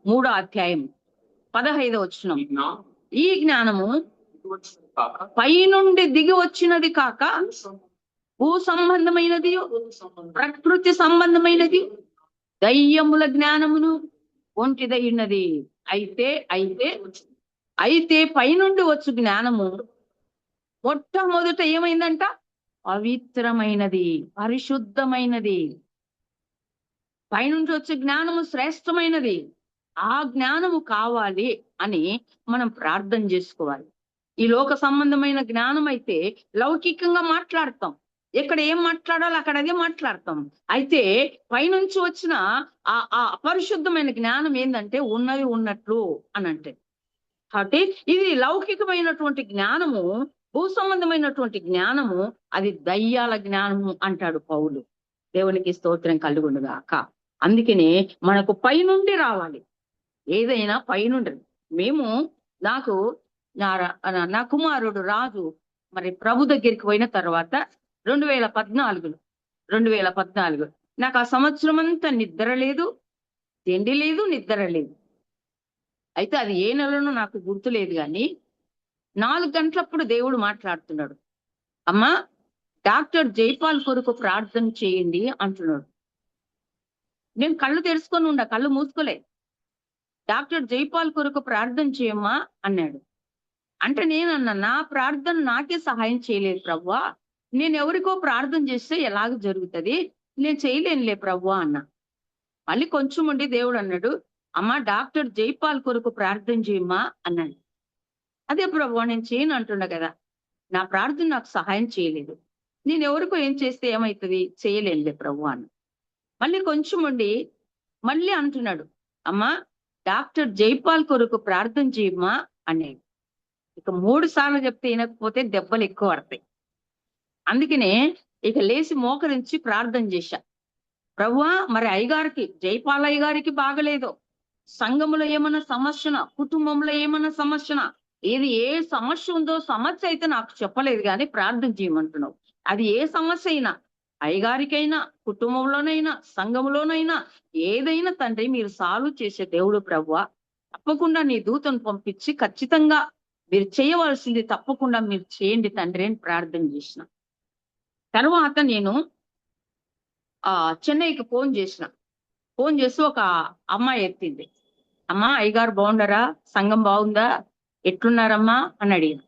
S3: 3వ అధ్యాయం 15వ వచనం. ఈ జ్ఞానము పైనుండి దిగి వచ్చినది కాక భూ సంబంధమైనది, ప్రకృతి సంబంధమైనది, దయ్యముల జ్ఞానమును ఒంటిదైనది. అయితే అయితే అయితే పైనుండి వచ్చు జ్ఞానము మొట్టమొదట ఏమైందంట? పవిత్రమైనది, పరిశుద్ధమైనది. పైనుండి వచ్చే జ్ఞానము శ్రేష్టమైనది. ఆ జ్ఞానము కావాలి అని మనం ప్రార్థన చేసుకోవాలి. ఈ లోక సంబంధమైన జ్ఞానం అయితే లౌకికంగా మాట్లాడతాం, ఎక్కడ ఏం మాట్లాడాలో అక్కడ అదే మాట్లాడతాం. అయితే పైనుంచి వచ్చిన ఆ అపరిశుద్ధమైన జ్ఞానం ఏంటంటే ఉన్నది ఉన్నట్లు అని అంటే. కాబట్టి ఇది లౌకికమైనటువంటి జ్ఞానము, భూ సంబంధమైనటువంటి జ్ఞానము, అది దయ్యాల జ్ఞానము అంటాడు పౌలు. దేవునికి స్తోత్రం కలుగునుగాక. అందుకనే మనకు పైనుండి రావాలి, ఏదైనా పైనుండి. మేము నాకు నా కుమారుడు రాజు మరి ప్రభు దగ్గరికి పోయిన తర్వాత 2014 నాకు ఆ సంవత్సరం అంతా నిద్ర లేదు, తిండి లేదు, నిద్ర లేదు. అయితే అది ఏ నెలనో నాకు గుర్తులేదు, కానీ 4 గంటలప్పుడు దేవుడు మాట్లాడుతున్నాడు. అమ్మా, డాక్టర్ జైపాల్ కొరకు ప్రార్థన చేయండి అంటున్నాడు. నేను కళ్ళు తెరుచుకొని కళ్ళు మూసుకోలే. డాక్టర్ జైపాల్ కొరకు ప్రార్థన చేయమ్మా అన్నాడు. అంటే నేనన్నా, నా ప్రార్థన నాకే సహాయం చేయలేదు ప్రభువా, నేను ఎవరికో ప్రార్థన చేస్తే ఎలాగ జరుగుతుంది, నేను చేయలేనులే ప్రభువా అన్నా. మళ్ళీ కొంచెం ఉండి దేవుడు అన్నాడు, అమ్మా డాక్టర్ జైపాల్ కొరకు ప్రార్థన చేయమ్మా అన్నాడు. అదే ప్రభువా నేను చేయను అంటుండ కదా, నా ప్రార్థన నాకు సహాయం చేయలేదు, నేను ఎవరికో ఏం చేస్తే ఏమవుతుంది, చేయలేనులే ప్రభువా అన్న. మళ్ళీ కొంచెం ఉండి మళ్ళీ అంటున్నాడు, అమ్మా డాక్టర్ జైపాల్ కొరకు ప్రార్థన చేయమ్మా అన్నాడు. ఇక 3 సార్లు చెప్తే వినకపోతే దెబ్బలు ఎక్కువ పడతాయి. అందుకనే ఇక లేచి మోకరించి ప్రార్థన చేశా. ప్రభువా, మరి అయ్యగారికి, జైపాల్ అయ్యగారికి బాగలేదు, సంఘములో ఏమన్నా సమస్యన, కుటుంబంలో ఏమన్నా సమస్యన, ఏది ఏ సమస్య ఉందో, సమస్య అయితే నాకు చెప్పలేదు కానీ ప్రార్థన చేయమంటున్నావు. అది ఏ సమస్య అయినా, అయ్యగారికైనా, కుటుంబంలోనైనా, సంఘంలోనైనా, ఏదైనా తండ్రి మీరు సాల్వ్ చేసే దేవుడు ప్రభువా, తప్పకుండా నీ దూతను పంపించి ఖచ్చితంగా మీరు చేయవలసింది తప్పకుండా మీరు చేయండి తండ్రి అని ప్రార్థన చేసిన. తర్వాత నేను చెన్నైకి ఫోన్ చేసి ఒక అమ్మాయి ఎత్తింది. అమ్మా అయ్యగారు బాగుండరా, సంఘం బాగుందా, ఎట్లున్నారమ్మా అని అడిగిన.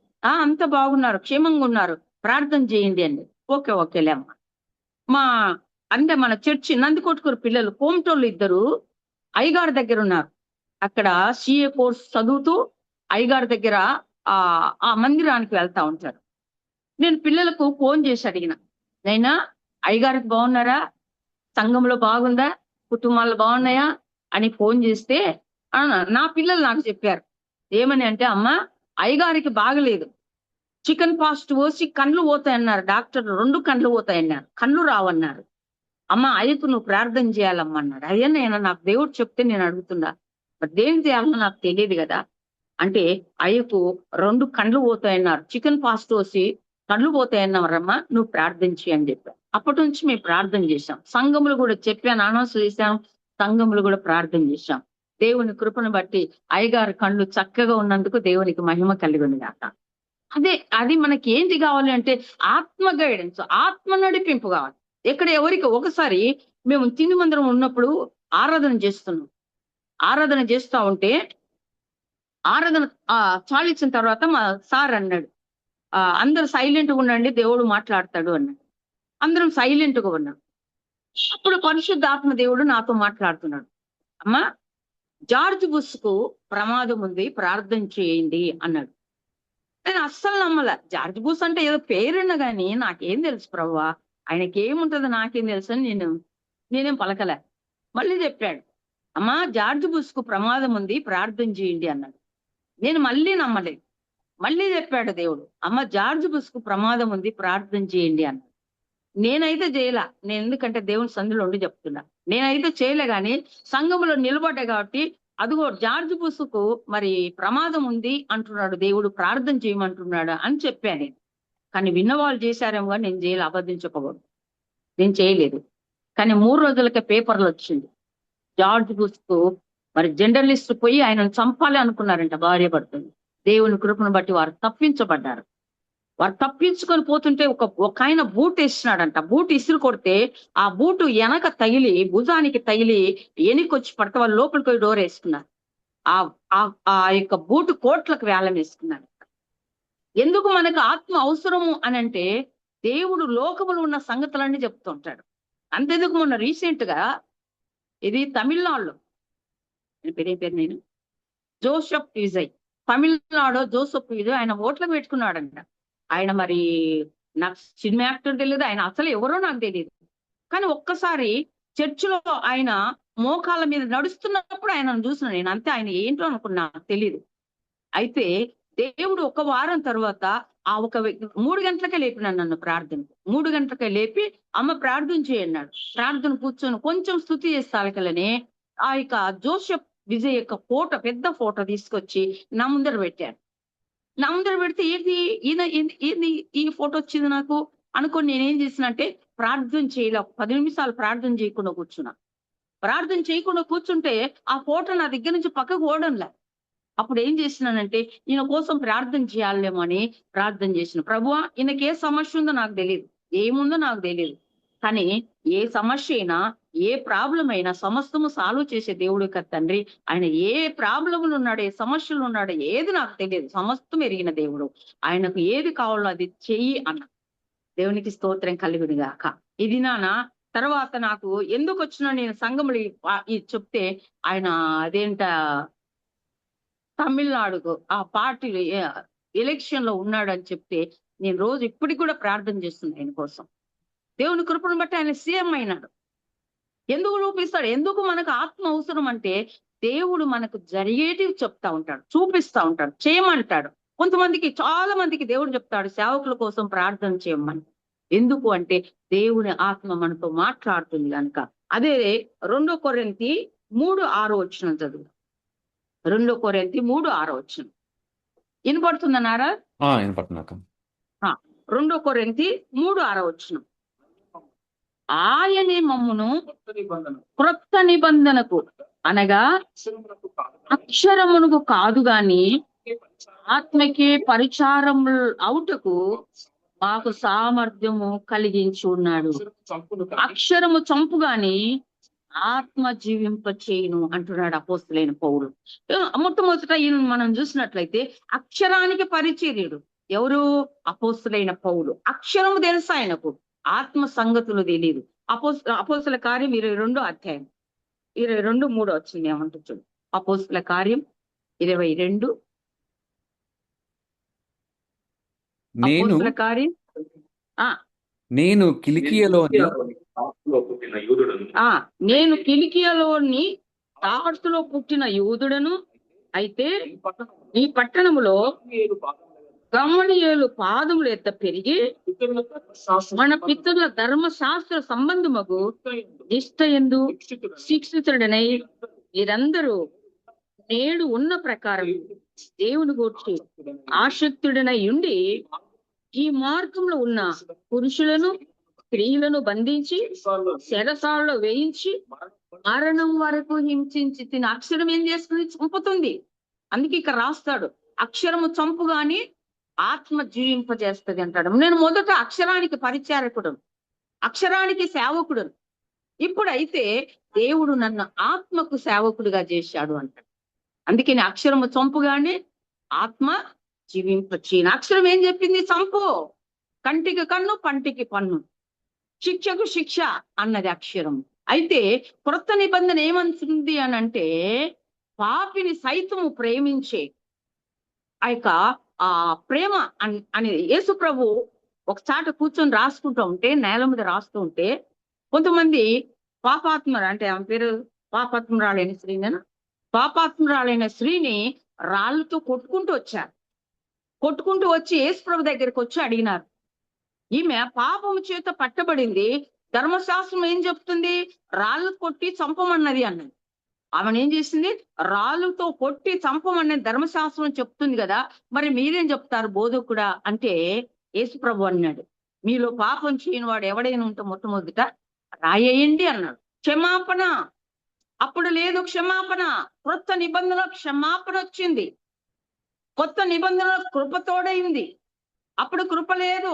S3: అంత బాగున్నారు, క్షేమంగా ఉన్నారు, ప్రార్థన చేయండి అండి. ఓకేలే అమ్మా. మన చర్చి నందికొట్కూరు పిల్లలు కోమటోళ్ళు 2 అయ్యగారి దగ్గర ఉన్నారు. అక్కడ CA కోర్స్ చదువుతూ అయ్యగారి దగ్గర ఆ మందిరానికి వెళ్తా ఉంటారు. నేను పిల్లలకు ఫోన్ చేసి అడిగిన, నైనా అయ్యగారికి బాగున్నారా, సంఘంలో బాగుందా, కుటుంబాలు బాగున్నాయా అని ఫోన్ చేస్తే నా పిల్లలు నాకు చెప్పారు. ఏమని అంటే, అమ్మా అయ్యగారికి బాగలేదు, చికెన్ పాస్ట్ పోసి కళ్ళు పోతాయన్నారు డాక్టర్, 2 కళ్ళు పోతాయన్నారు, కళ్ళు రావన్నారు. అమ్మ అయ్యకు నువ్వు ప్రార్థన చేయాలమ్మా అన్నాడు. అయ్యా నేను, నాకు దేవుడు చెప్తే నేను అడుగుతున్నా, మరి దేని చేయాలో నాకు తెలియదు కదా అంటే, అయ్యకు 2 కళ్ళు పోతాయన్నారు, చికెన్ పాస్ట్ పోసి కళ్ళు పోతాయన్నారమ్మా, నువ్వు ప్రార్థన చేయని చెప్పాను. అప్పటి నుంచి మేము ప్రార్థన చేశాం, సంఘములు కూడా చెప్పాను, అనౌన్స్ చేశాం, సంఘములు కూడా ప్రార్థన చేశాం. దేవుని కృపను బట్టి అయ్యగారి కళ్ళు చక్కగా ఉన్నందుకు దేవునికి మహిమ కలిగింది కాక. అది మనకి ఏంటి కావాలి అంటే, ఆత్మ గైడెన్స్, ఆత్మ నడిపింపు కావాలి. ఎక్కడ ఎవరికి ఒకసారి మేము తిని మందిరం ఉన్నప్పుడు ఆరాధన చేస్తా ఉంటే, ఆరాధన చాలించిన తర్వాత మా సార్ అన్నాడు, అందరూ సైలెంట్ గా ఉండండి, దేవుడు మాట్లాడతాడు అన్నాడు. అందరం సైలెంట్ గా ఉన్నాం. అప్పుడు పరిశుద్ధాత్మ దేవుడు నాతో మాట్లాడుతున్నాడు, అమ్మా జార్జ్ బుష్ కు ప్రమాదం ఉంది, ప్రార్థన చేయండి అన్నాడు. నేను అస్సలు నమ్మల. జార్జ్ బుష్ అంటే ఏదో పేరున్న గాని నాకేం తెలుసు ప్రభువా, ఆయనకి ఏముంటదో నాకేం తెలుసు అని నేనేం పలకలే. మళ్ళీ చెప్పాడు, అమ్మా జార్జ్ బుష్ కు ప్రమాదం ఉంది, ప్రార్థన చేయండి అన్నాడు. నేను మళ్ళీ నమ్మలేదు. మళ్ళీ చెప్పాడు దేవుడు, అమ్మ జార్జ్ బుష్ కు ప్రమాదం ఉంది, ప్రార్థన చేయండి అన్నాడు. నేనైతే చేయలా, నేను ఎందుకంటే దేవుని సందులో ఉండి చెప్తున్నా, నేనైతే చేయలే. గాని సంఘంలో నిలబడ్డా కాబట్టి, అదిగో జార్జ్ బుష్ కు మరి ప్రమాదం ఉంది అంటున్నాడు దేవుడు, ప్రార్థన చేయమంటున్నాడు అని చెప్పాను నేను. కానీ విన్నవాళ్ళు చేశారేమో కానీ నేను చేయలే, అబద్ధం చెప్పకూడదు, నేను చేయలేదు. కానీ 3 రోజులకే పేపర్లు వచ్చింది, జార్జ్ బుష్ కు మరి జర్నలిస్ట్ పోయి ఆయనను చంపాలి అనుకున్నారంట, భార్య పడుతుంది. దేవుని కృపను బట్టి వారు తప్పించబడ్డారు. వారు తప్పించుకొని పోతుంటే ఒక ఆయన బూట్ వేసినాడంట. బూట్ ఇసురు కొడితే ఆ బూటు వెనక తగిలి భుజానికి తగిలి ఎనికొచ్చి పడితే వాళ్ళు లోపలికి పోయి డోర్ వేసుకున్నారు. ఆ ఆ యొక్క బూటు కోట్లకు వేలం వేసుకున్నాడు. ఎందుకు మనకు ఆత్మ అవసరము అని అంటే దేవుడు లోకములు ఉన్న సంగతులన్నీ చెప్తూ ఉంటాడు. అంతెందుకు మొన్న రీసెంట్ గా ఇది తమిళనాడులో పేరు నేను జోసెఫ్ విజయ్, తమిళనాడు జోసెఫ్ విజయ్ ఆయన ఓట్లకు పెట్టుకున్నాడంట. ఆయన మరి నాకు సినిమా యాక్టర్ తెలియదు, ఆయన అసలు ఎవరో నాకు తెలియదు. కానీ ఒక్కసారి చర్చిలో ఆయన మోకాళ్ళ మీద నడుస్తున్నప్పుడు ఆయనను చూసిన నేను, అంతే ఆయన ఏంటో అనుకున్నా తెలియదు. అయితే దేవుడు ఒక వారం తర్వాత ఆ 3 గంటలకే లేపినాడు నన్ను ప్రార్థన. 3 గంటలకే లేపి అమ్మ ప్రార్థన చేయన్నాడు. ప్రార్థన కూర్చొని కొంచెం స్తుతి చేస్తాలకలనే ఆ యొక్క జోసెఫ్ విజయ్ యొక్క ఫోటో, పెద్ద ఫోటో తీసుకొచ్చి నా ముందర పెట్టాడు. నా ముందర పెడితే ఏంది ఈ ఫోటో వచ్చింది నాకు అనుకొని నేనేం చేసినంటే ప్రార్థన చేయలే. 10 నిమిషాలు ప్రార్థన చేయకుండా కూర్చున్నా. ప్రార్థన చేయకుండా కూర్చుంటే ఆ ఫోటో నా దగ్గర నుంచి పక్కకు ఓడంలే. అప్పుడు ఏం చేసినానంటే ఈయన కోసం ప్రార్థన చేయాలేమో అని ప్రార్థన చేసిన. ప్రభువా, ఈయనకి ఏ సమస్య ఉందో నాకు తెలియదు, ఏముందో నాకు తెలియదు, కానీ ఏ సమస్య అయినా ఏ ప్రాబ్లం అయినా సమస్తము సాల్వ్ చేసే దేవుడు కదా తండ్రి. ఆయన ఏ ప్రాబ్లములు ఉన్నాడు, ఏ సమస్యలు ఉన్నాడు, ఏది నాకు తెలియదు, సమస్తం ఎరిగిన దేవుడు. ఆయనకు ఏది కావాలో అది చెయ్యి అన్న. దేవునికి స్తోత్రం కలుగునుగాక. ఇది నాన్న తర్వాత నాకు ఎందుకు వచ్చినా నేను సంఘములు చెప్తే ఆయన అదేంట తమిళనాడుకు ఆ పార్టీ ఎలక్షన్ లో ఉన్నాడు అని చెప్తే నేను రోజు ఇప్పటికి కూడా ప్రార్థన చేస్తున్నాను ఆయన కోసం. దేవుని కృపను బట్టి ఆయన సీఎం అయినాడు. ఎందుకు చూపిస్తాడు? ఎందుకు మనకు ఆత్మ అవసరం అంటే దేవుడు మనకు జరిగేటివి చెప్తా ఉంటాడు, చూపిస్తా ఉంటాడు, చేయమంటాడు. కొంతమందికి, చాలా మందికి దేవుడు చెప్తాడు సేవకుల కోసం ప్రార్థన చేయమని. ఎందుకు అంటే దేవుని ఆత్మ మనతో మాట్లాడుతుంది కనుక. అదే 2 కొరింథీ 3:6 చదువు. 2 కొరింథీ 3:6 వినపడుతుందన్నారా?
S2: వినపడుతున్నాక
S3: 2 కొరింథీ 3:6 ఆయనే మమ్మును క్రొత్త నిబంధనకు అనగా అక్షరమునకు కాదు గాని ఆత్మకే పరిచారము అవుటకు మాకు సామర్థ్యము కలిగించి ఉన్నాడు. అక్షరము చంపు గాని ఆత్మ జీవింప చేయును అంటున్నాడు అపోస్తలుడైన పౌలు. మొట్టమొదట ఈయన మనం చూసినట్లయితే అక్షరానికి పరిచర్యుడు ఎవరు? అపోస్తలుడైన పౌలు. అక్షరము తెలుసు ఆయనకు, ఆత్మ సంగతులు తెలియదు. అపోస్తల కార్యం 22 22:3 ఏమంటుంది చూడు. అపోస్తల కార్యం 22. అపోస్తల కార్యం
S2: నేను కిలికియలోని
S3: తార్సులో పుట్టిన యూదుడను అయితే ఈ పట్టణములో గమలీయేలు పాదములు ఎత్త పెరిగి మన పితరుల ధర్మశాస్త్ర సంబంధముకు నిష్ఠయందు శిక్షితుడనై వీరందరూ నేడు ఉన్న ప్రకారం దేవుని గూర్చి ఆసక్తుడనై ఉండి ఈ మార్గంలో ఉన్న పురుషులను స్త్రీలను బంధించి చెరసాలలో వేయించి మరణం వరకు హింసించి తిన. అక్షరం ఏం చేస్తుంది? చంపుతుంది. అందుకే ఇక్కడ రాస్తాడు అక్షరము చంపు గాని ఆత్మ జీవింపజేస్తుంది అంటాడు. నేను మొదట అక్షరానికి పరిచారకుడు, అక్షరానికి సేవకుడు. ఇప్పుడైతే దేవుడు నన్ను ఆత్మకు సేవకుడిగా చేశాడు అంటాడు. అందుకని అక్షరము చంపుగానే ఆత్మ జీవింపచేయను. అక్షరం ఏం చెప్పింది? చంపు. కంటికి కన్ను, పంటికి పన్ను, శిక్షకు శిక్ష అన్నది అక్షరం. అయితే క్రొత్త నిబంధన ఏమంటుంది అని అంటే పాపిని సైతము ప్రేమించే ఆ యొక్క ప్రేమ అని యేసు ప్రభు ఒక చాట కూర్చొని రాసుకుంటూ ఉంటే, నేల మీద రాస్తూ ఉంటే కొంతమంది అంటే ఆమె పేరు పాపాత్మరాలైన స్త్రీనేనా, పాపాత్మరాలైన స్త్రీని రాళ్ళతో కొట్టుకుంటూ వచ్చారు. కొట్టుకుంటూ వచ్చి యేసు ప్రభు దగ్గరికి వచ్చి అడిగినారు, ఈమె పాపము చేత పట్టబడింది, ధర్మశాస్త్రం ఏం చెప్తుంది? రాళ్ళు కొట్టి చంపమన్నది అన్నది. ఆమెను ఏం చేసింది? రాళ్ళతో కొట్టి చంపమన్నది ధర్మశాస్త్రం చెప్తుంది కదా, మరి మీరేం చెప్తారు బోధకుడా అంటే యేసు ప్రభు అన్నాడు, మీలో పాపం చేయని వాడు ఎవడైనా ఉంటే మొట్టమొదట రాయేయండి అన్నాడు. క్షమాపణ. అప్పుడు లేదు క్షమాపణ. క్రొత్త నిబంధనలో క్షమాపణ వచ్చింది. కొత్త నిబంధన కృపతోడైంది. అప్పుడు కృప లేదు,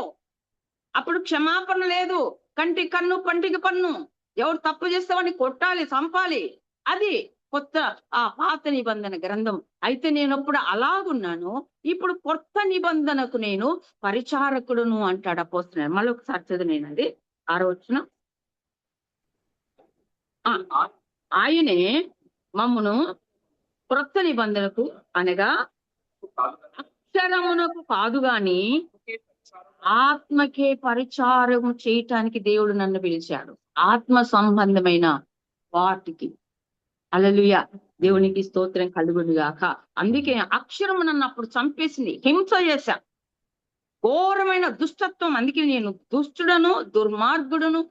S3: అప్పుడు క్షమాపణ లేదు. కంటికి కన్ను పంటికి పన్ను, ఎవరు తప్పు చేస్తే వాడిని కొట్టాలి, చంపాలి. అది కొత్త ఆ పాత నిబంధన గ్రంథం. అయితే నేను అప్పుడు అలాగున్నాను, ఇప్పుడు కొత్త నిబంధనకు నేను పరిచారకుడును అంటాడు అపోస్తలుడు. మళ్ళీ ఒకసారి చదివినది 6వ వచనం. ఆయనే మమ్మును క్రొత్త నిబంధనకు అనగా అక్షరమునకు కాదు గాని ఆత్మకే పరిచారం చేయటానికి దేవుడు నన్ను పిలిచాడు. ఆత్మ సంబంధమైన వాటికి. హల్లెలూయా, దేవునికి స్తోత్రం కలుగును గాక. అందుకే అక్షరము నన్ను అప్పుడు చంపేసింది, హింస చేశా, ఘోరమైన దుష్టత్వం. అందుకే నేను దుష్టుడను, దుర్మార్గుడును,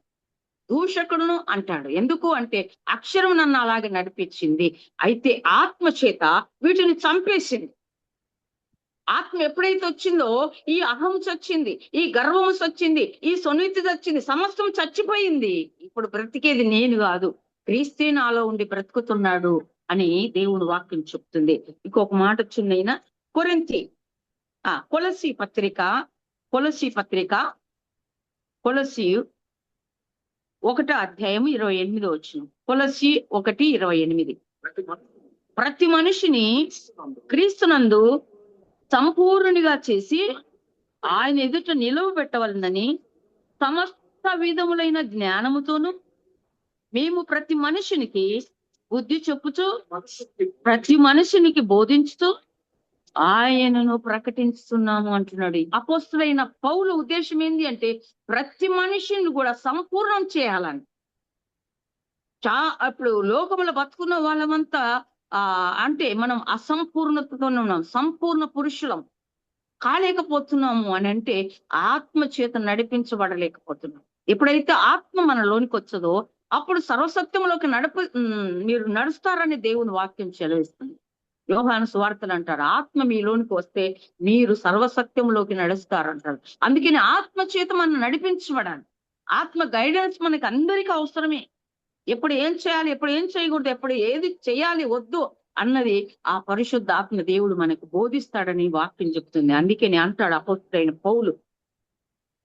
S3: దూషకుడును అంటాడు. ఎందుకు అంటే అక్షరం నన్ను అలాగే నడిపించింది. అయితే ఆత్మ చేత వీటిని చంపేసింది. ఆత్మ ఎప్పుడైతే వచ్చిందో ఈ అహం చచ్చింది, ఈ గర్వం చచ్చింది, ఈ సునీతి చచ్చింది, సమస్తం చచ్చిపోయింది. ఇప్పుడు బ్రతికేది నేను కాదు, క్రీస్తే నాలో ఉండి బ్రతుకుతున్నాడు అని దేవుడు వాక్యం చెప్తుంది. ఇంకొక మాట చిన్నైనా కొరింథీ కొలసీ పత్రిక 1:28. కొలసీ 1:28. ప్రతి మనిషిని క్రీస్తునందు సంపూర్ణునిగా చేసి ఆయన ఎదుట నిలువ పెట్టవలనని సమస్త విధములైన జ్ఞానముతోను మేము ప్రతి మనిషినికి బుద్ధి చెప్పుతూ ప్రతి మనిషినికి బోధించుతూ ఆయనను ప్రకటిస్తున్నాము అంటున్నాడు. అపోస్తలుడైన పౌలు ఉద్దేశం ఏంటి అంటే ప్రతి మనిషిని కూడా సంపూర్ణం చేయాలని. అప్పుడు లోకములో బతుకున్న వాళ్ళమంతా అంటే మనం అసంపూర్ణతతో ఉన్నాం, సంపూర్ణ పురుషులం కాలేకపోతున్నాము అని అంటే ఆత్మ చేత నడిపించబడలేకపోతున్నాం. ఎప్పుడైతే ఆత్మ మనలోనికి వచ్చదో అప్పుడు సర్వసత్యంలోకి మీరు నడుస్తారని దేవుని వాక్యం సెలవిస్తుంది. యోహాను సువార్తలు అంటారు, ఆత్మ మీలోనికి వస్తే మీరు సర్వసత్యంలోకి నడుస్తారంటారు. అందుకని ఆత్మ చేత మనం నడిపించబడాలి. ఆత్మ గైడెన్స్ మనకి అందరికీ అవసరమే. ఎప్పుడు ఏం చేయాలి, ఎప్పుడు ఏం చేయకూడదు, ఎప్పుడు ఏది చేయాలి వద్దు అన్నది ఆ పరిశుద్ధ ఆత్మ దేవుడు మనకు బోధిస్తాడని వాక్యం చెప్తుంది. అందుకని అంటాడు అపోస్తలుడైన పౌలు,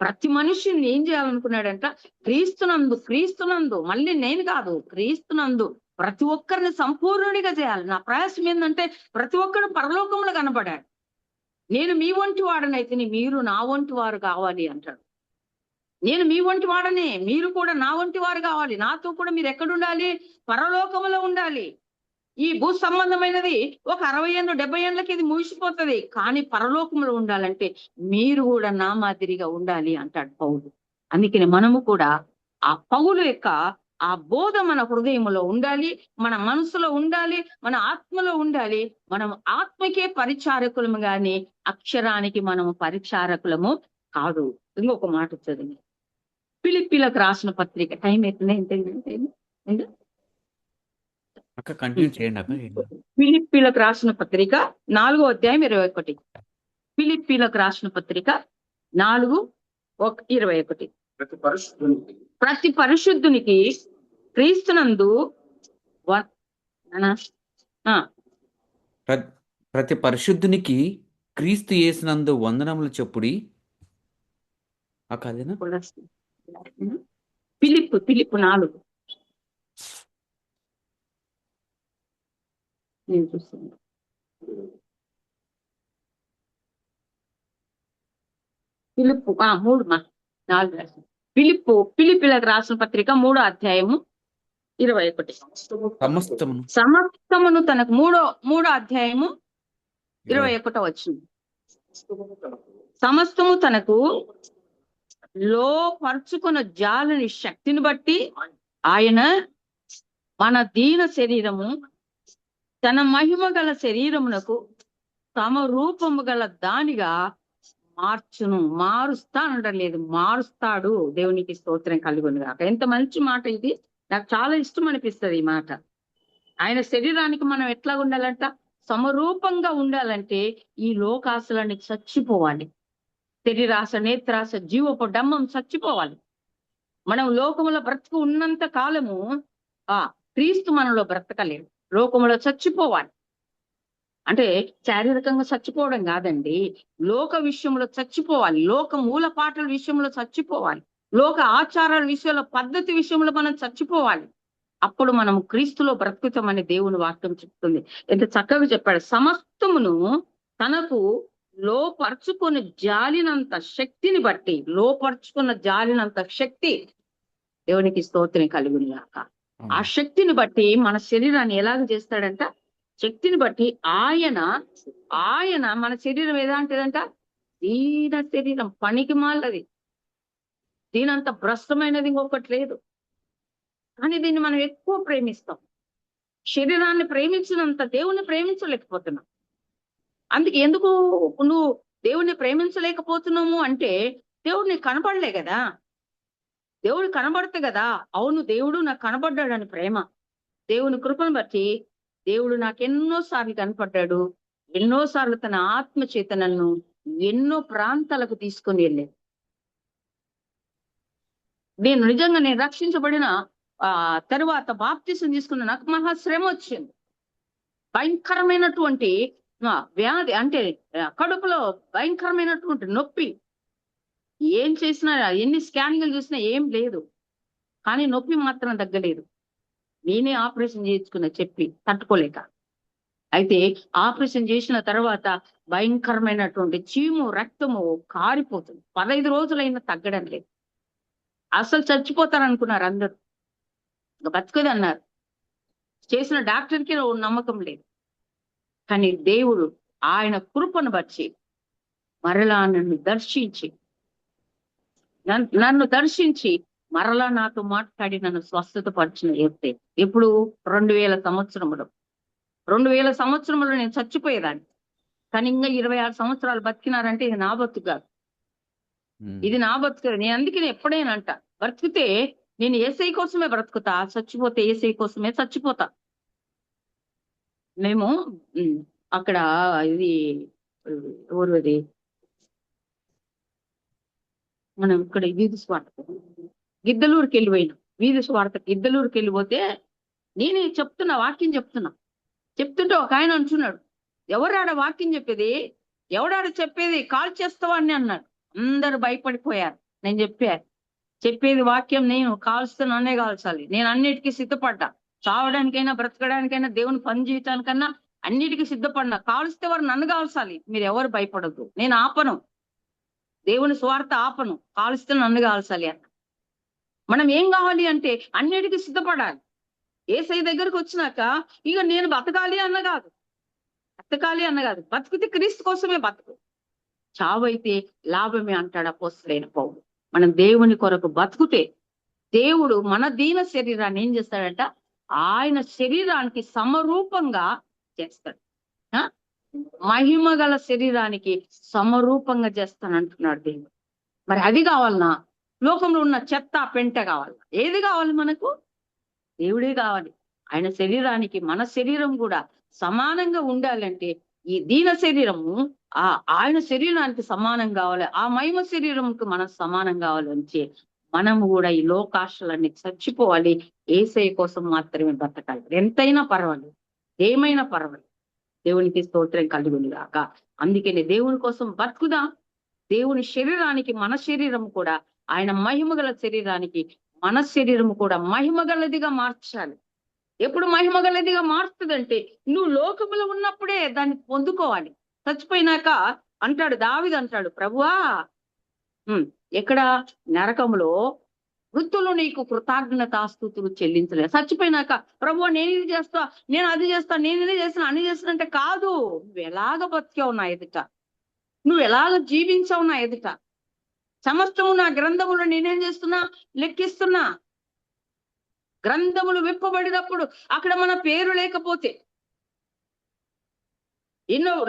S3: ప్రతి మనిషిని ఏం చేయాలనుకున్నాడంట, క్రీస్తునందు మళ్ళీ నేను కాదు, క్రీస్తునందు ప్రతి ఒక్కరిని సంపూర్ణుడిగా చేయాలి. నా ప్రయాసం ఏంటంటే ప్రతి ఒక్కరు పరలోకంలో కనబడాడు. నేను మీ వంటి వాడనైతే మీరు నా వంటి వారు కావాలి అంటాడు. నేను మీ వంటి వాడనే, మీరు కూడా నా వంటి వారు కావాలి. నాతో కూడా మీరు ఎక్కడుండాలి, పరలోకములో ఉండాలి. ఈ భూ సంబంధమైనది ఒక 60 ఏళ్ళు 70 ఏళ్ళకి ఇది ముగిసిపోతుంది. కానీ పరలోకంలో ఉండాలంటే మీరు కూడా నా మాదిరిగా ఉండాలి అంటాడు పౌలు. అందుకని మనము కూడా ఆ పౌలు యొక్క ఆ బోధ మన హృదయంలో ఉండాలి, మన మనసులో ఉండాలి, మన ఆత్మలో ఉండాలి. మనం ఆత్మకే పరిచారకులము గాని అక్షరానికి మనము పరిచారకులము కాదు. ఇంకొక మాట చదివి ఫిలిప్పీలకు రాసిన పత్రిక. టైం అవుతుంది,
S2: కంటిన్యూ చేయండి అక్క.
S3: ఫిలిప్పీలకు రాసిన పత్రిక 4:21. ఫిలిప్పీలకు రాసిన పత్రిక 4:21. ప్రతి పరిశుద్ధునికి క్రీస్తునందు
S2: ప్రతి పరిశుద్ధునికి క్రీస్తు యేసునందు వందనములు చెప్పుడి. అదేనా?
S3: ఫిలిప్పు 4 నేను చూస్తాను. ఫిలిప్పు 3:4 ఫిలిప్పీలకు రాసిన పత్రిక 3:21. సమస్తమును తనకు 3:21 వచ్చింది. సమస్తము తనకు లోపరుచుకున్న జాలని శక్తిని బట్టి ఆయన మన దీన శరీరము తన మహిమ గల శరీరమునకు తమ రూపము గల దానిగా మారుస్తానలేదు, మారుస్తాడు. దేవునికి స్తోత్రం కలుగును గాక. ఎంత మంచి మాట ఇది, నాకు చాలా ఇష్టం అనిపిస్తుంది ఈ మాట. ఆయన శరీరానికి మనం ఎట్లా ఉండాలంట, సమరూపంగా ఉండాలంటే ఈ లోకాశలన్నీ చచ్చిపోవాలి. శరీరాశ, నేత్రాశ, జీవపు డంబం చచ్చిపోవాలి. మనం లోకములో బ్రతుకు ఉన్నంత కాలము క్రీస్తు మనలో బ్రతకలేడు, లోకములో చచ్చిపోవాలి. అంటే శారీరకంగా చచ్చిపోవడం కాదండి, లోక విషయంలో చచ్చిపోవాలి, లోక మూల పాటల విషయంలో చచ్చిపోవాలి, లోక ఆచారాల విషయంలో పద్ధతి విషయంలో మనం చచ్చిపోవాలి. అప్పుడు మనం క్రీస్తులో బ్రతుకుతామని దేవుని వాక్యం చెప్తుంది. ఎంత చక్కగా చెప్పాడు. సమస్తమును తనకు లోపరుచుకుని జాలినంత శక్తిని బట్టి, లోపరుచుకున్న జాలినంత శక్తి దేవునికి స్తోత్రం కలుగును గాక. ఆ శక్తిని బట్టి మన శరీరాన్ని ఎలాగ చేస్తాడంట, శక్తిని బట్టి ఆయన మన శరీరం ఎలాంటిదంట, దీన శరీరం, పనికి మాలది, దీనంత భ్రష్టమైనది ఇంకొకటి లేదు. కానీ దీన్ని మనం ఎక్కువ ప్రేమిస్తాం. శరీరాన్ని ప్రేమించినంత దేవుణ్ణి ప్రేమించలేకపోతున్నాం. అందుకే ఎందుకు నువ్వు దేవుణ్ణి ప్రేమించలేకపోతున్నాము అంటే, దేవుడు నీకు కనపడలే కదా. దేవుడు కనబడితే కదా, అవును దేవుడు నాకు కనబడ్డాడని ప్రేమ. దేవుని కృపను బట్టి దేవుడు నాకు ఎన్నోసార్లు కనపడ్డాడు, ఎన్నోసార్లు తన ఆత్మ చేత నన్ను ఎన్నో ప్రాంతాలకు తీసుకొని వెళ్ళాడు. నేను నిజంగా రక్షించబడిన తరువాత బాప్తిసం తీసుకున్న నాకు మహాశ్రమ వచ్చింది. భయంకరమైనటువంటి వ్యాధి, అంటే కడుపులో భయంకరమైనటువంటి నొప్పి. ఏం చేసినా, ఎన్ని స్కానింగ్లు చూసినా ఏం లేదు, కానీ నొప్పి మాత్రం తగ్గలేదు. నేనే ఆపరేషన్ చేయించుకున్నా చెప్పి తట్టుకోలేక. అయితే ఆపరేషన్ చేసిన తర్వాత భయంకరమైనటువంటి చీము, రక్తము కారిపోతుంది. 15 రోజులైనా తగ్గడం లేదు. అసలు చచ్చిపోతారనుకున్నారు అందరూ, బతుకది అన్నారు. చేసిన డాక్టర్కి నమ్మకం లేదు. కానీ దేవుడు ఆయన కృపను బట్టి మరలా నన్ను దర్శించి మరలా నాతో మాట్లాడి నన్ను స్వస్థత పరిచిన ఎత్తే. ఇప్పుడు 2000 సంవత్సరములు 2000 సంవత్సరములు నేను చచ్చిపోయేదాన్ని. కానీ ఇంకా 26 సంవత్సరాలు బతికినారంటే ఇది నా బతుకు కాదు, ఇది నా బతుకు. నేను అందుకే ఎప్పుడైనా అంట, బ్రతికితే నేను ఏసై కోసమే బ్రతుకుతా, చచ్చిపోతే ఏసై కోసమే చచ్చిపోతా. మేము అక్కడ ఇది ఊరుది, మనం ఇక్కడ వీధి స్వార్థ గిద్దలూరుకి వెళ్ళిపోయినాం. వీధి స్వార్థ గిద్దలూరుకి వెళ్ళిపోతే నేనే చెప్తున్నా, వాక్యం చెప్తుంటే ఒక ఆయన అంటున్నాడు, ఎవరాడ వాక్యం చెప్పేది, ఎవడాడ చెప్పేది, కాల్ చేస్తావా అని అన్నాడు. అందరు భయపడిపోయారు. నేను చెప్పేది వాక్యం, నేను కాల్స్తే నన్నే కాల్చాలి, నేను అన్నిటికీ సిద్ధపడ్డా, చావడానికైనా బ్రతకడానికైనా దేవుని పని చేయటానికన్నా అన్నిటికీ సిద్ధపడినా. కాల్స్తే వారు నన్ను కాల్చాలి, మీరు ఎవరు భయపడద్దు, నేను ఆపను, దేవుని స్వార్థ ఆపను, కాల్స్తే నన్ను కాల్చాలి అన్న. మనం ఏం కావాలి అంటే అన్నిటికీ సిద్ధపడాలి. ఏసై దగ్గరకు వచ్చినాక ఇక నేను బతకాలి అన్న కాదు, బతుకుతే క్రీస్తు కోసమే బతుకు, చావైతే లాభమే అంటాడు అపోస్తలుడైన పౌలు. మనం దేవుని కొరకు బతుకుతే దేవుడు మన దీన శరీరాన్ని ఏం చేస్తాడంట, ఆయన శరీరానికి సమరూపంగా చేస్తాడు. మహిమ గల శరీరానికి సమరూపంగా చేస్తానంటున్నాడు దేవుడు. మరి అది కావాలన్నా, లోకంలో ఉన్న చెత్త పెంట కావాలన్నా, ఏది కావాలి మనకు? దేవుడే కావాలి. ఆయన శరీరానికి మన శరీరం కూడా సమానంగా ఉండాలంటే ఈ దీన శరీరము ఆయన శరీరానికి సమానం కావాలి, ఆ మహిమ శరీరంకి మనం సమానం కావాలంటే మనము కూడా ఈ లోకాశలన్నీ చచ్చిపోవాలి, ఏసై కోసం మాత్రమే బతకాలి. ఎంతైనా పర్వాలేదు, ఏమైనా పర్వాలేదు, దేవునికి స్తోత్రం కలుగును గాక. అందుకనే దేవుని కోసం బతుకుదాం. దేవుని శరీరానికి మన శరీరం కూడా, ఆయన మహిమగల శరీరానికి మన శరీరం కూడా మహిమగలదిగా మార్చాలి. ఎప్పుడు మహిమగలదిగా మారుతుందంటే నువ్వు లోకములో ఉన్నప్పుడే దాన్ని పొందుకోవాలి. చచ్చిపోయినాక అంటాడు, దావీదు అంటాడు, ప్రభువా ఎక్కడ నరకములో వృత్తులు నీకు కృతజ్ఞతాస్తుతులు చెల్లించలేదు. చచ్చిపోయినాక ప్రభువా నేను ఇది చేస్తా, నేను అది చేస్తా, నేను ఇది చేస్తున్నా, అన్ని చేస్తున్నా అంటే కాదు. నువ్వు ఎలాగ బతికావు నా ఎదుట, నువ్వు ఎలాగ జీవించావు నా ఎదుట, సమస్తము నా గ్రంథములు నేనేం చేస్తున్నా, లెక్కిస్తున్నా. గ్రంథములు విప్పబడినప్పుడు అక్కడ మన పేరు లేకపోతే,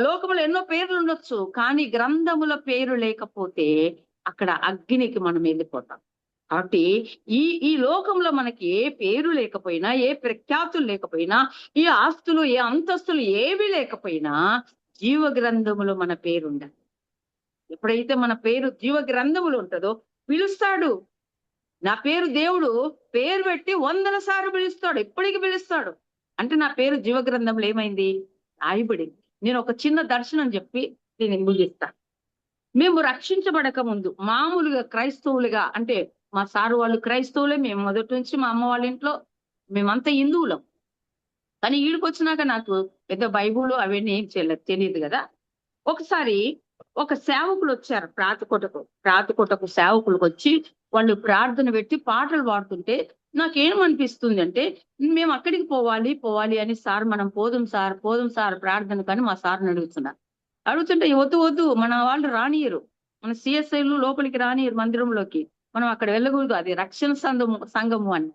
S3: లోకములు ఎన్నో పేర్లు ఉండొచ్చు, కానీ గ్రంథముల పేరు లేకపోతే అక్కడ అగ్నికి మనం వెళ్ళిపోతాం. కాబట్టి ఈ లోకంలో మనకి ఏ పేరు లేకపోయినా, ఏ ప్రఖ్యాతులు లేకపోయినా, ఈ ఆస్తులు, ఏ అంతస్తులు ఏవి లేకపోయినా జీవ గ్రంథములో మన పేరు ఉండాలి. ఎప్పుడైతే మన పేరు జీవ గ్రంథములు ఉంటుందో పిలుస్తాడు. నా పేరు దేవుడు పేరు పెట్టి 100 సార్లు పిలుస్తాడు, ఎప్పటికి పిలుస్తాడు. అంటే నా పేరు జీవ గ్రంథంలో ఏమైంది, రాయబడింది. నేను ఒక చిన్న దర్శనం చెప్పి నేను ముగిస్తాను. మేము రక్షించబడక ముందు మామూలుగా క్రైస్తవులుగా, అంటే మా సారు వాళ్ళు క్రైస్తవులే, మేము మొదటి నుంచి మా అమ్మ వాళ్ళ ఇంట్లో మేమంతా హిందువులం. కానీ ఈడికి వచ్చినాక నాకు పెద్ద బైబుల్ అవన్నీ ఏం తెలియదు కదా. ఒకసారి ఒక సేవకులు వచ్చారు ప్రాతికొటకు సేవకులకు వచ్చి వాళ్ళు ప్రార్థన పెట్టి పాటలు పాడుతుంటే నాకేమనిపిస్తుంది అంటే, మేము అక్కడికి పోవాలి అని, సార్ మనం పోదాం సార్ ప్రార్థన కానీ మా సార్ని అడుగుతుంటే వద్దు మన వాళ్ళు రానియరు, మన సిఎస్ఐలు లోపలికి రానియరు మందిరంలోకి, మనం అక్కడ వెళ్ళకూడదు, అది రక్షణ సంఘము అని.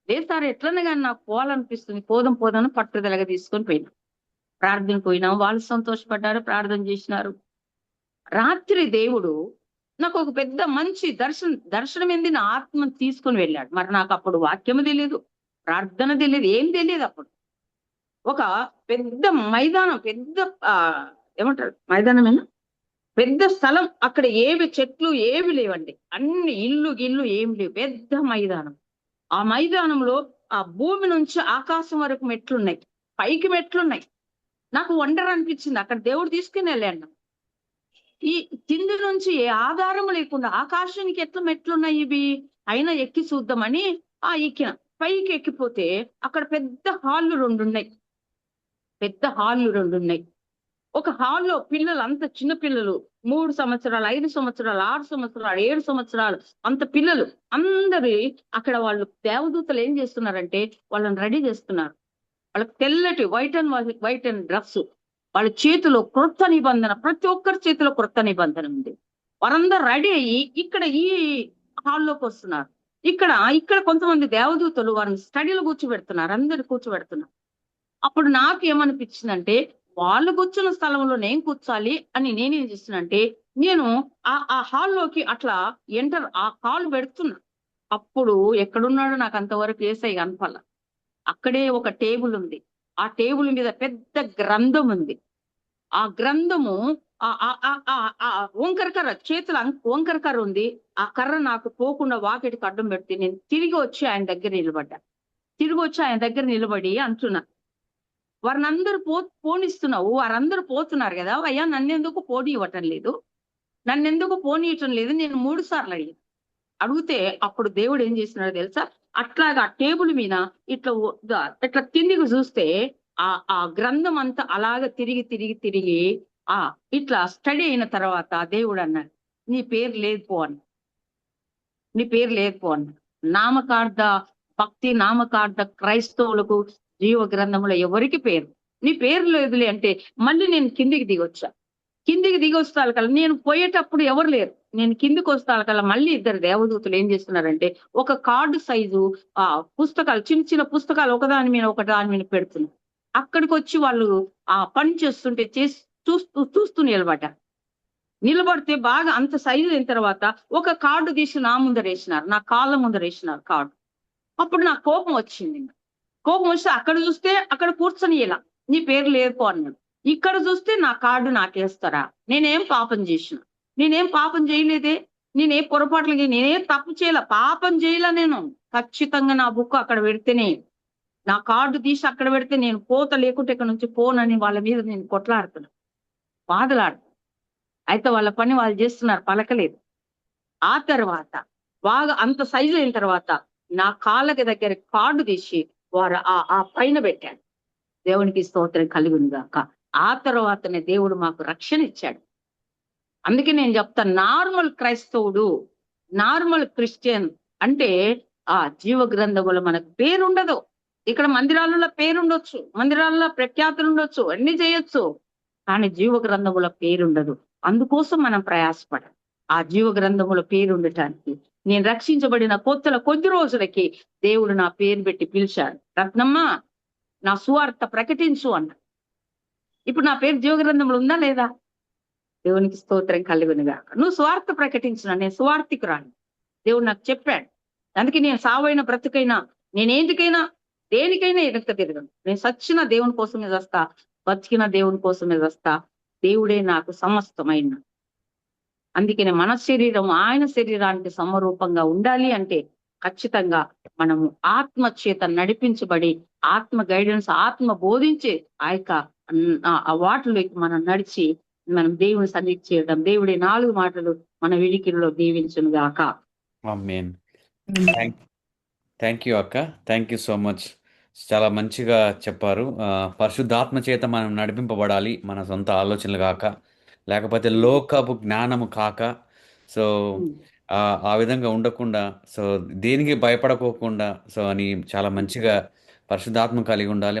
S3: లేదు సార్ ఎట్లనే కానీ నాకు పోవాలనిపిస్తుంది, పోదాం పట్టుదలగా తీసుకొని పోయినాం. ప్రార్థన పోయినాం, వాళ్ళు సంతోషపడ్డారు, ప్రార్థన చేసినారు. రాత్రి దేవుడు నాకు ఒక పెద్ద మంచి దర్శనం ఏంది, నా ఆత్మను తీసుకొని వెళ్ళాడు. మరి నాకు అప్పుడు వాక్యము తెలియదు, ప్రార్థన తెలియదు, ఏం తెలియదు. అప్పుడు ఒక పెద్ద మైదానం, పెద్ద ఏమంటారు మైదానమేనా, పెద్ద స్థలం. అక్కడ ఏవి చెట్లు ఏవి లేవండి, అన్ని ఇల్లు ఏమి లేవు, పెద్ద మైదానం. ఆ మైదానంలో ఆ భూమి నుంచి ఆకాశం వరకు మెట్లున్నాయి, పైకి మెట్లున్నాయి. నాకు వండర్ అనిపించింది, అక్కడ దేవుడు తీసుకుని వెళ్ళాడు. ఈ కింది నుంచి ఏ ఆధారం లేకుండా ఆకాశానికి ఎట్లా మెట్లున్నాయి ఇవి, అయినా ఎక్కి చూద్దామని ఎక్కిన. పైకి ఎక్కిపోతే అక్కడ పెద్ద హాళ్ళు రెండు ఉన్నాయి. ఒక హాల్లో పిల్లలు, అంత చిన్న పిల్లలు, 3 సంవత్సరాలు, 5 సంవత్సరాలు, 6 సంవత్సరాలు, 7 సంవత్సరాలు, అంత పిల్లలు అందరి అక్కడ వాళ్ళు దేవదూతలు ఏం చేస్తున్నారంటే వాళ్ళని రెడీ చేస్తున్నారు. వాళ్ళకి తెల్లటి వైట్ అండ్ డ్రెస్, వాళ్ళ చేతిలో క్రొత్త నిబంధన, ప్రతి ఒక్కరి చేతిలో క్రొత్త నిబంధన ఉంది. వారందరూ రెడీ అయ్యి ఇక్కడ ఈ హాల్లోకి వస్తున్నారు. ఇక్కడ కొంతమంది దేవదూతలు వారిని స్టడీలు కూర్చోబెడుతున్నారు, అందరు కూర్చోబెడుతున్నారు. అప్పుడు నాకు ఏమనిపించిందంటే, వాళ్ళు కూర్చున్న స్థలంలో నేను కూర్చోాలి అని నేనేం చేస్తున్నంటే, నేను ఆ హాల్లోకి అట్లా ఆ హాల్ పెడుతున్నా. అప్పుడు ఎక్కడున్నాడో నాకు అంతవరకు యేసయ్య కనపల్ల. అక్కడే ఒక టేబుల్ ఉంది, ఆ టేబుల్ మీద పెద్ద గ్రంథం ఉంది. ఆ గ్రంథము వంకర కర్ర, చేతుల వంకర కర్ర ఉంది. ఆ కర్ర నాకు పోకుండా వాకిటికి అడ్డం పెడితే నేను తిరిగి వచ్చి ఆయన దగ్గర నిలబడి అంటున్నా, వారిని అందరూ పోనిస్తున్నావు, వారందరూ పోతున్నారు కదా అయ్యా, నన్నెందుకు పోనీయటం లేదు, నేను 3 సార్లు అడిగితే అప్పుడు దేవుడు ఏం చేస్తున్నాడో తెలుసా, అట్లాగా ఆ టేబుల్ మీద ఇట్లా కిందికి చూస్తే ఆ గ్రంథం అంతా అలాగ తిరిగి ఇట్లా స్టడీ అయిన తర్వాత దేవుడు అన్నాడు, నీ పేరు లేదు పో అన్న. నామకార్థ భక్తి, నామకార్థ క్రైస్తవులకు జీవ గ్రంథంలో ఎవరికి నీ పేరు లేదులే అంటే, మళ్ళీ నేను కిందికి దిగి వస్తాను కల్లా, నేను పోయేటప్పుడు ఎవరు లేరు, నేను కిందికి వస్తాను కల్లా మళ్ళీ 2 దేవదూతలు ఏం చేస్తున్నారంటే ఒక కార్డు సైజు పుస్తకాలు, చిన్న పుస్తకాలు ఒకదాని మీద పెడుతున్నారు. అక్కడికి వచ్చి వాళ్ళు పని చేస్తుంటే చూస్తూ నిలబడితే బాగా అంత సైజు అయిన తర్వాత ఒక కార్డు తీసి నా ముందర వేసినారు, నా కాళ్ళ ముందర వేసినారు కార్డు. అప్పుడు నాకు కోపం వస్తే అక్కడ చూస్తే అక్కడ కూర్చొని ఇలా నీ పేరు లేదు అన్నాడు. ఇక్కడ చూస్తే నా కార్డు నాకేస్తారా? నేనేం పాపం చేయలేదే, నేనేం పొరపాట్లు, నేనేం తప్పు చేయలే, పాపం చేయలే. నేను ఖచ్చితంగా నా బుక్ అక్కడ పెడితేనే, నా కార్డు తీసి అక్కడ పెడితే నేను పోత, లేకుంటే ఇక్కడ నుంచి పోనని వాళ్ళ మీద నేను బాధలాడుతున్నా. అయితే వాళ్ళ పని వాళ్ళు చేస్తున్నారు, పలకలేదు. ఆ తర్వాత బాగా అంత సైజు అయిన తర్వాత నా కాళ్ళకి దగ్గర కార్డు తీసి వారు ఆ పైన పెట్టాడు. దేవునికి స్తోత్రం కలుగునుగాక. ఆ తర్వాతనే దేవుడు మాకు రక్షణ ఇచ్చాడు. అందుకే నేను చెప్తాను, నార్మల్ క్రైస్తవుడు, నార్మల్ క్రిస్టియన్ అంటే ఆ జీవ గ్రంథములో మనకు పేరుండదు. ఇక్కడ మందిరాలలో పేరుండొచ్చు, మందిరాలలో ప్రఖ్యాతులు ఉండొచ్చు, అన్ని చేయొచ్చు, కానీ జీవ గ్రంథముల పేరుండదు. అందుకోసం మనం ప్రయాసపడాలి ఆ జీవ గ్రంథముల పేరు ఉండటానికి. నేను రక్షించబడిన కొద్ది రోజులకి దేవుడు నా పేరు పెట్టి పిలిచాడు, రత్నమ్మ నా సువార్త ప్రకటించు అన్న. ఇప్పుడు నా పేరు జీవ గ్రంథంలో ఉందా లేదా? దేవునికి స్తోత్రం కలుగునుగా. నువ్వు సువార్త ప్రకటించిన, నేను సువార్తికురాని, దేవుడు నాకు చెప్పాడు. అందుకే నేను సావైన బ్రతుకైనా, నేనేంటికైనా దేనికైనా ఎదుక తిరగను. నేను సచ్చిన దేవుని కోసమే వస్తా, బతికిన దేవుని కోసమే వస్తా. దేవుడే నాకు సమస్తమైన. అందుకనే మన శరీరం ఆయన శరీరానికి సమరూపంగా ఉండాలి అంటే ఖచ్చితంగా మనము ఆత్మ చేత నడిపించబడి, ఆత్మ గైడెన్స్, ఆత్మ బోధించే ఆ యొక్క ఆ వాటిలోకి మనం నడిచి మనం దేవుని సన్నిధి చేయడం, దేవుడి 4 మాటలు మన వినికిడిలో దీవించును గాక.
S2: ఆమేన్. థ్యాంక్ థ్యాంక్ యూ అక్క. Thank you so much. చాలా మంచిగా చెప్పారు. పరిశుద్ధాత్మ చేత మనం నడిపింపబడాలి. మన సొంత ఆలోచనలు కాక, లేకపోతే లోకపు జ్ఞానము కాక. సో,
S3: ఉమ్,
S2: ఆ విధంగా ఉండకుండా, సో, దేనికి భయపడకోకుండా, సో, అని చాలా మంచిగా పరిశుద్ధాత్మ కలిగి ఉండాలి.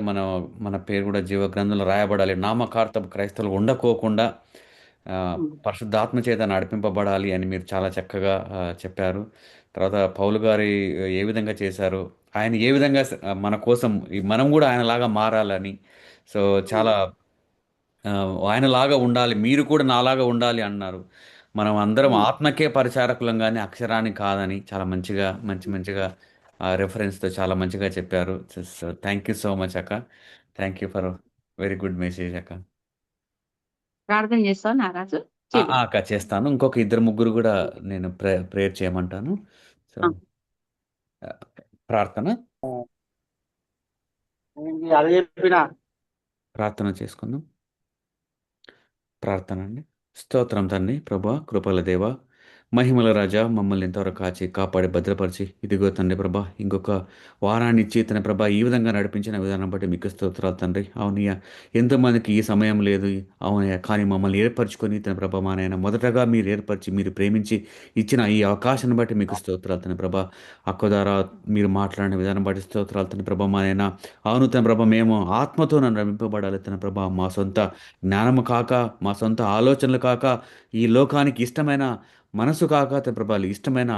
S2: మన పేరు కూడా జీవ గ్రంథంలో రాయబడాలి. నామకార్థపు క్రైస్తవులు ఉండకోకుండా
S3: ఉమ్,
S2: పరిశుద్ధాత్మ చేత నడిపింపబడాలి అని మీరు చాలా చక్కగా చెప్పారు. తర్వాత పౌలు గారి ఏ విధంగా చేశారు, ఆయన ఏ విధంగా మన కోసం మనం కూడా ఆయనలాగా మారాలని, సో
S3: ఉమ్,
S2: చాలా ఆ, ఆయనలాగా ఉండాలి, మీరు కూడా నాలాగా ఉండాలి అన్నారు. మనం అందరం
S3: ఉమ్.
S2: ఆత్మకే పరిచారకులం కానీ అక్షరానికి కాదని చాలా మంచిగా మంచిగా రెఫరెన్స్తో చాలా మంచిగా చెప్పారు. So thank you so much అక్క. Thank you for very good message అక్క.
S3: ప్రార్థన చేస్తావు నారాజు? చెయ్యి.
S2: అక్క చేస్తాను. ఇంకొక ఇద్దరు ముగ్గురు కూడా నేను ప్రేయర్ చేయమంటాను. సో
S3: ఆ,
S2: ఆ, ప్రార్థన
S4: అది చెప్పిన
S2: ప్రార్థన చేసుకుందాం. ప్రార్థన అండి. స్తోత్రం తండ్రి, ప్రభా, కృపల దేవ, మహిమల రాజా, మమ్మల్ని ఎంతవరకు కాచి కాపాడి భద్రపరిచి ఇదిగో తండ్రి ప్రభా ఇంకొక వారాన్ని ఇచ్చి తన ప్రభా ఈ విధంగా నడిపించిన విధానం బట్టి మీకు స్తోత్రాలు తండ్రి. అవునయ్య, ఎంతోమందికి ఈ సమయం లేదు, అవునయ్య, కానీ మమ్మల్ని ఏర్పరచుకొని తన ప్రభా మా నాయన మొదటగా మీరు ఏర్పరిచి మీరు ప్రేమించి ఇచ్చిన ఈ అవకాశాన్ని బట్టి మీకు స్తోత్రాలు తండ్రి ప్రభా. అక్క ద్వారా మీరు మాట్లాడిన విధానం బట్టి స్తోత్రాలు తండ్రి ప్రభా మా నాయన. అవును తన ప్రభా, మేము ఆత్మతో నన్ను నడిపింపబడాలి తన ప్రభా, మా సొంత జ్ఞానము కాక, మా సొంత ఆలోచనలు కాక, ఈ లోకానికి ఇష్టమైన మనసు కాక తన ప్రభాలు ఇష్టమైన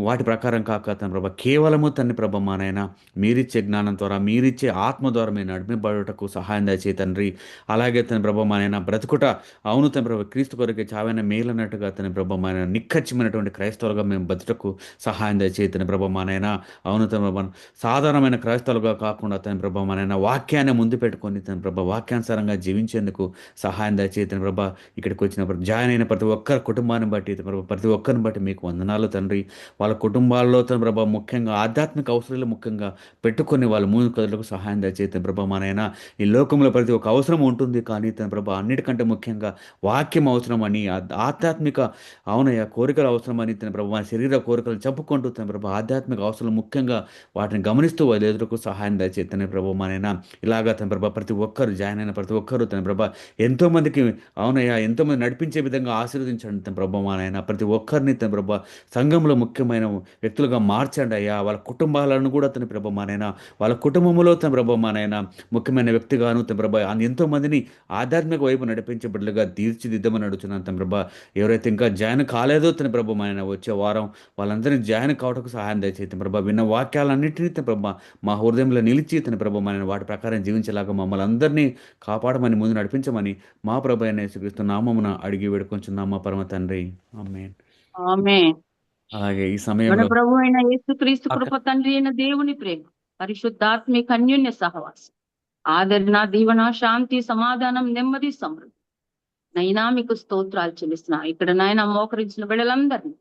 S2: వాటి ప్రకారం కాక తన ప్రభ కేవలము తన్ని ప్రభ మా నాయన మీరిచ్చే జ్ఞానం ద్వారా మీరిచ్చే ఆత్మ ద్వారా మేము నడిపింపబడుటకు సహాయం దయచే తండ్రి. అలాగే తన ప్రభ మా నాయన బ్రతుకుట, అవును తన ప్రభ క్రీస్తు కొరకే చావైన మేలన్నట్టుగా తన ప్రభ మా నాయన నిక్కచ్చిమైనటువంటి క్రైస్తవులుగా మేము బతుటకు సహాయం దయచే తన ప్రభ మా నాయన. అవును తన ప్రభ సాధారణమైన క్రైస్తవులుగా కాకుండా తన ప్రభ మా నాయన వాక్యాన్ని ముందు పెట్టుకొని తన ప్రభ వాక్యానుసారంగా జీవించేందుకు సహాయం దయచే తన ప్రభ. ఇక్కడికి వచ్చిన జాయిన్ అయిన ప్రతి ఒక్కరి కుటుంబాన్ని బట్టి తన ప్రభ ప్రతి ఒక్కరిని బట్టి మీకు వందనాలు తండ్రి. వాళ్ళ కుటుంబాల్లో తన ప్రభా ముఖ్యంగా ఆధ్యాత్మిక అవసరాలు ముఖ్యంగా పెట్టుకొని వాళ్ళ ముందు కథలకు సహాయం దయచేత ప్రభా మా నాయన. ఈ లోకంలో ప్రతి ఒక్క అవసరం ఉంటుంది, కానీ తన ప్రభా అన్నిటికంటే ముఖ్యంగా వాక్యం అవసరమని, ఆధ్యాత్మిక అవునయ్య కోరికలు అవసరమని తన ప్రభా శరీర కోరికలు చెప్పుకుంటూ తన ప్రభా ఆధ్యాత్మిక అవసరం ముఖ్యంగా వాటిని గమనిస్తూ వాళ్ళ ఎదురుకు సహాయం దయచేతనే ప్రభా మా నాయన. ఇలాగా తన ప్రభా ప్రతి ఒక్కరు జాయిన్ అయిన ప్రతి ఒక్కరు తన ప్రభా ఎంతోమందికి అవునయ్య ఎంతోమంది నడిపించే విధంగా ఆశీర్వదించండి తన ప్రభా మా నాయన. ప్రతి ఒక్కరిని తన ప్రభా సంఘంలో ముఖ్యమైన వ్యక్తులుగా మార్చండి అయ్యా. వాళ్ళ కుటుంబాలను కూడా తన ప్రభ మానైనా, వాళ్ళ కుటుంబంలో తన ప్రభ మానైనా ముఖ్యమైన వ్యక్తిగాను తన ప్రభ ఎంతో మందిని ఆధ్యాత్మిక వైపు నడిపించే బిడ్డలుగా తీర్చిదిద్దమని అడుగుతున్నాను తన ప్రభ. ఎవరైతే ఇంకా జాయిన్ కాలేదో తన ప్రభ మానైనా వచ్చే వారం వాళ్ళందరినీ జాయిన్ కావటకు సహాయం దయచేసి తన ప్రభ విన్న వాక్యాలన్నింటినీ తన ప్రభ మా హృదయంలో నిలిచి తన ప్రభ మానైనా వాటి ప్రకారం జీవించేలాగా మమ్మల్ని అందరినీ కాపాడమని ముందు నడిపించమని మా ప్రభ అయిన యేసుక్రీస్తు నామమున అడిగి వేడుకొంచున్నాం మా పరమ తండ్రి. ఆమేన్.
S3: ఆమేన్.
S2: అలాగే ఈ
S3: మన
S2: సమయంలో
S3: ప్రభు అయిన యేసుక్రీస్తు
S2: అక్క
S3: కృప, తండ్రి అయిన దేవుని ప్రేమ, పరిశుద్ధాత్మిక అన్యోన్య సహవాసం, ఆదరణ, దీవెన, శాంతి, సమాధానం, నెమ్మది, సమృద్ధి నైనా మీకు స్తోత్రాలు చెల్లిస్తున్నా. ఇక్కడ నాయన మోకరించిన బిడ్డలందరినీ,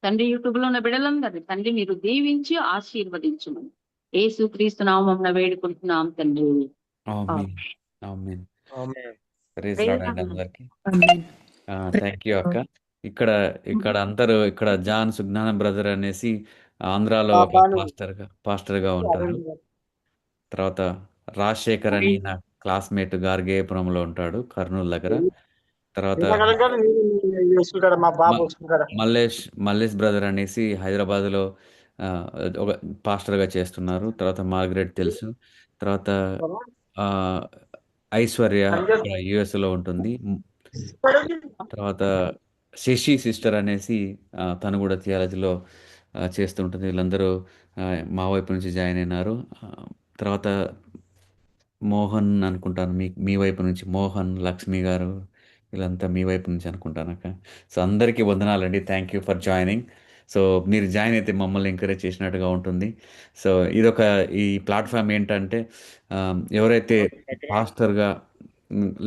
S3: తండ్రి యూట్యూబ్ లో ఉన్న బిడ్డలందరినీ తండ్రి మీరు దీవించి ఆశీర్వదించమని యేసుక్రీస్తు నామమున వేడుకుంటున్నాం తండ్రి.
S2: ఆమేన్. ఆమేన్.
S4: ఆమేన్.
S2: ప్రైజ్
S3: ప్రేమ
S2: లార్డ్ అండి అందరికి.
S1: ఆమేన్.
S2: థ్యాంక్ యూ అక్క. ఇక్కడ ఇక్కడ అందరూ ఇక్కడ జాన్ సుజ్ఞాన బ్రదర్ అనేసి ఆంధ్రాలో ఒక
S4: బాను
S2: పాస్టర్గా ఉంటారు. తర్వాత రాజశేఖర్ అని నా క్లాస్మేట్ గార్గేయపురంలో ఉంటాడు, కర్నూలు దగ్గర. తర్వాత
S4: ఎంతకాలం కానీ నేను చూసుకుంటాడు మా బాబు
S2: మ-
S4: చూసుకుంటాడు.
S2: మల్లేష్ బ్రదర్ అనేసి హైదరాబాద్లో ఆ, ఒక పాస్టర్గా చేస్తున్నారు. తర్వాత మార్గరెట్ తెలుసు. తర్వాత ఆ, ఐశ్వర్య ఇక్కడ యుఎస్లో ఉంటుంది. తర్వాత శశి సిస్టర్ అనేసి తను కూడా థియాలజీలో చేస్తుంటుంది. వీళ్ళందరూ ఆ, మా వైపు నుంచి జాయిన్ అయినారు. తర్వాత మోహన్ అనుకుంటాను, మీ వైపు నుంచి మోహన్, లక్ష్మి గారు వీళ్ళంతా మీ వైపు నుంచి అనుకుంటానక్క. సో అందరికీ వందనాలండి. Thank you for joining. So మీరు జాయిన్ అయితే మమ్మల్ని ఎంకరేజ్ చేసినట్టుగా ఉంటుంది. సో ఇదొక ఈ ప్లాట్ఫామ్ ఏంటంటే ఆ, ఎవరైతే పాస్టర్గా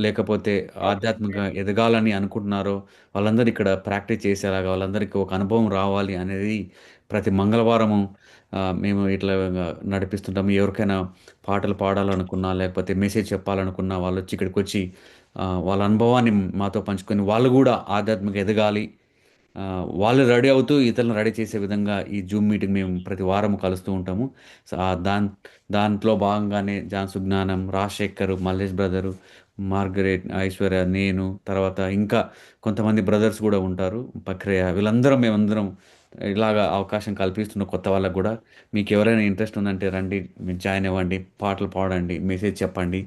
S2: లేకపోతే ఆధ్యాత్మికంగా ఎదగాలని అనుకుంటున్నారో వాళ్ళందరూ ఇక్కడ ప్రాక్టీస్ చేసేలాగా, వాళ్ళందరికీ ఒక అనుభవం రావాలి అనేది ప్రతి మంగళవారము మేము ఇట్లా నడిపిస్తుంటాము. ఎవరికైనా పాటలు పాడాలనుకున్నా, లేకపోతే మెసేజ్ చెప్పాలనుకున్నా వాళ్ళొచ్చి ఇక్కడికొచ్చి వాళ్ళ అనుభవాన్ని మాతో పంచుకొని వాళ్ళు గూడా ఆధ్యాత్మిక ఎదగాలి. వాళ్ళు రెడీ అవుతూ ఇతరులను రెడీ చేసే విధంగా ఈ జూమ్ మీటింగ్ మేము ప్రతి వారం కలుస్తూ ఉంటాము. సో, దాంట్లో భాగంగానే John Sujnanam, Rajasekhar, Mallesh brother, Margaret, Aishwarya, నేను, తర్వాత ఇంకా కొంతమంది బ్రదర్స్ కూడా ఉంటారు. బక్రయ్య, వీళ్ళందరం మేమందరం ఇలాగా అవకాశం కల్పిస్తున్న కొత్త వాళ్ళకు కూడా మీకు ఎవరైనా ఇంట్రెస్ట్ ఉందంటే రండి, మీరు జాయిన్ అవ్వండి, పాటలు పాడండి, మెసేజ్ చెప్పండి.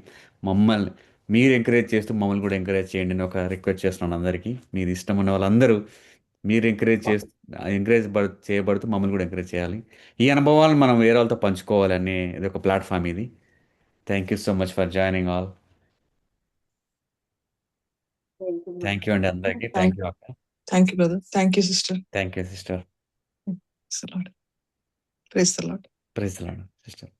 S2: మమ్మల్ని మీరు ఎంకరేజ్ చేస్తూ మమ్మల్ని కూడా ఎంకరేజ్ చేయండి అని ఒక రిక్వెస్ట్ చేస్తున్నాను అందరికీ. మీరు ఇష్టం ఉన్న వాళ్ళందరూ మీరు చేయబడుతూ మమ్మల్ని కూడా ఎంకరేజ్ చేయాలి. ఈ అనుభవాలను మనం వేరే వాళ్ళతో పంచుకోవాలి అనే ఇది ఒక ప్లాట్ఫామ్ ఇది. Thank you so much for joining all. Thank you అండి అందరికీ. థ్యాంక్ యూ అక్క.
S5: Thank you, brother. Thank you, sister.
S2: Thank you sister.
S5: Praise the Lord. Praise the Lord.
S2: Praise the Lord sister.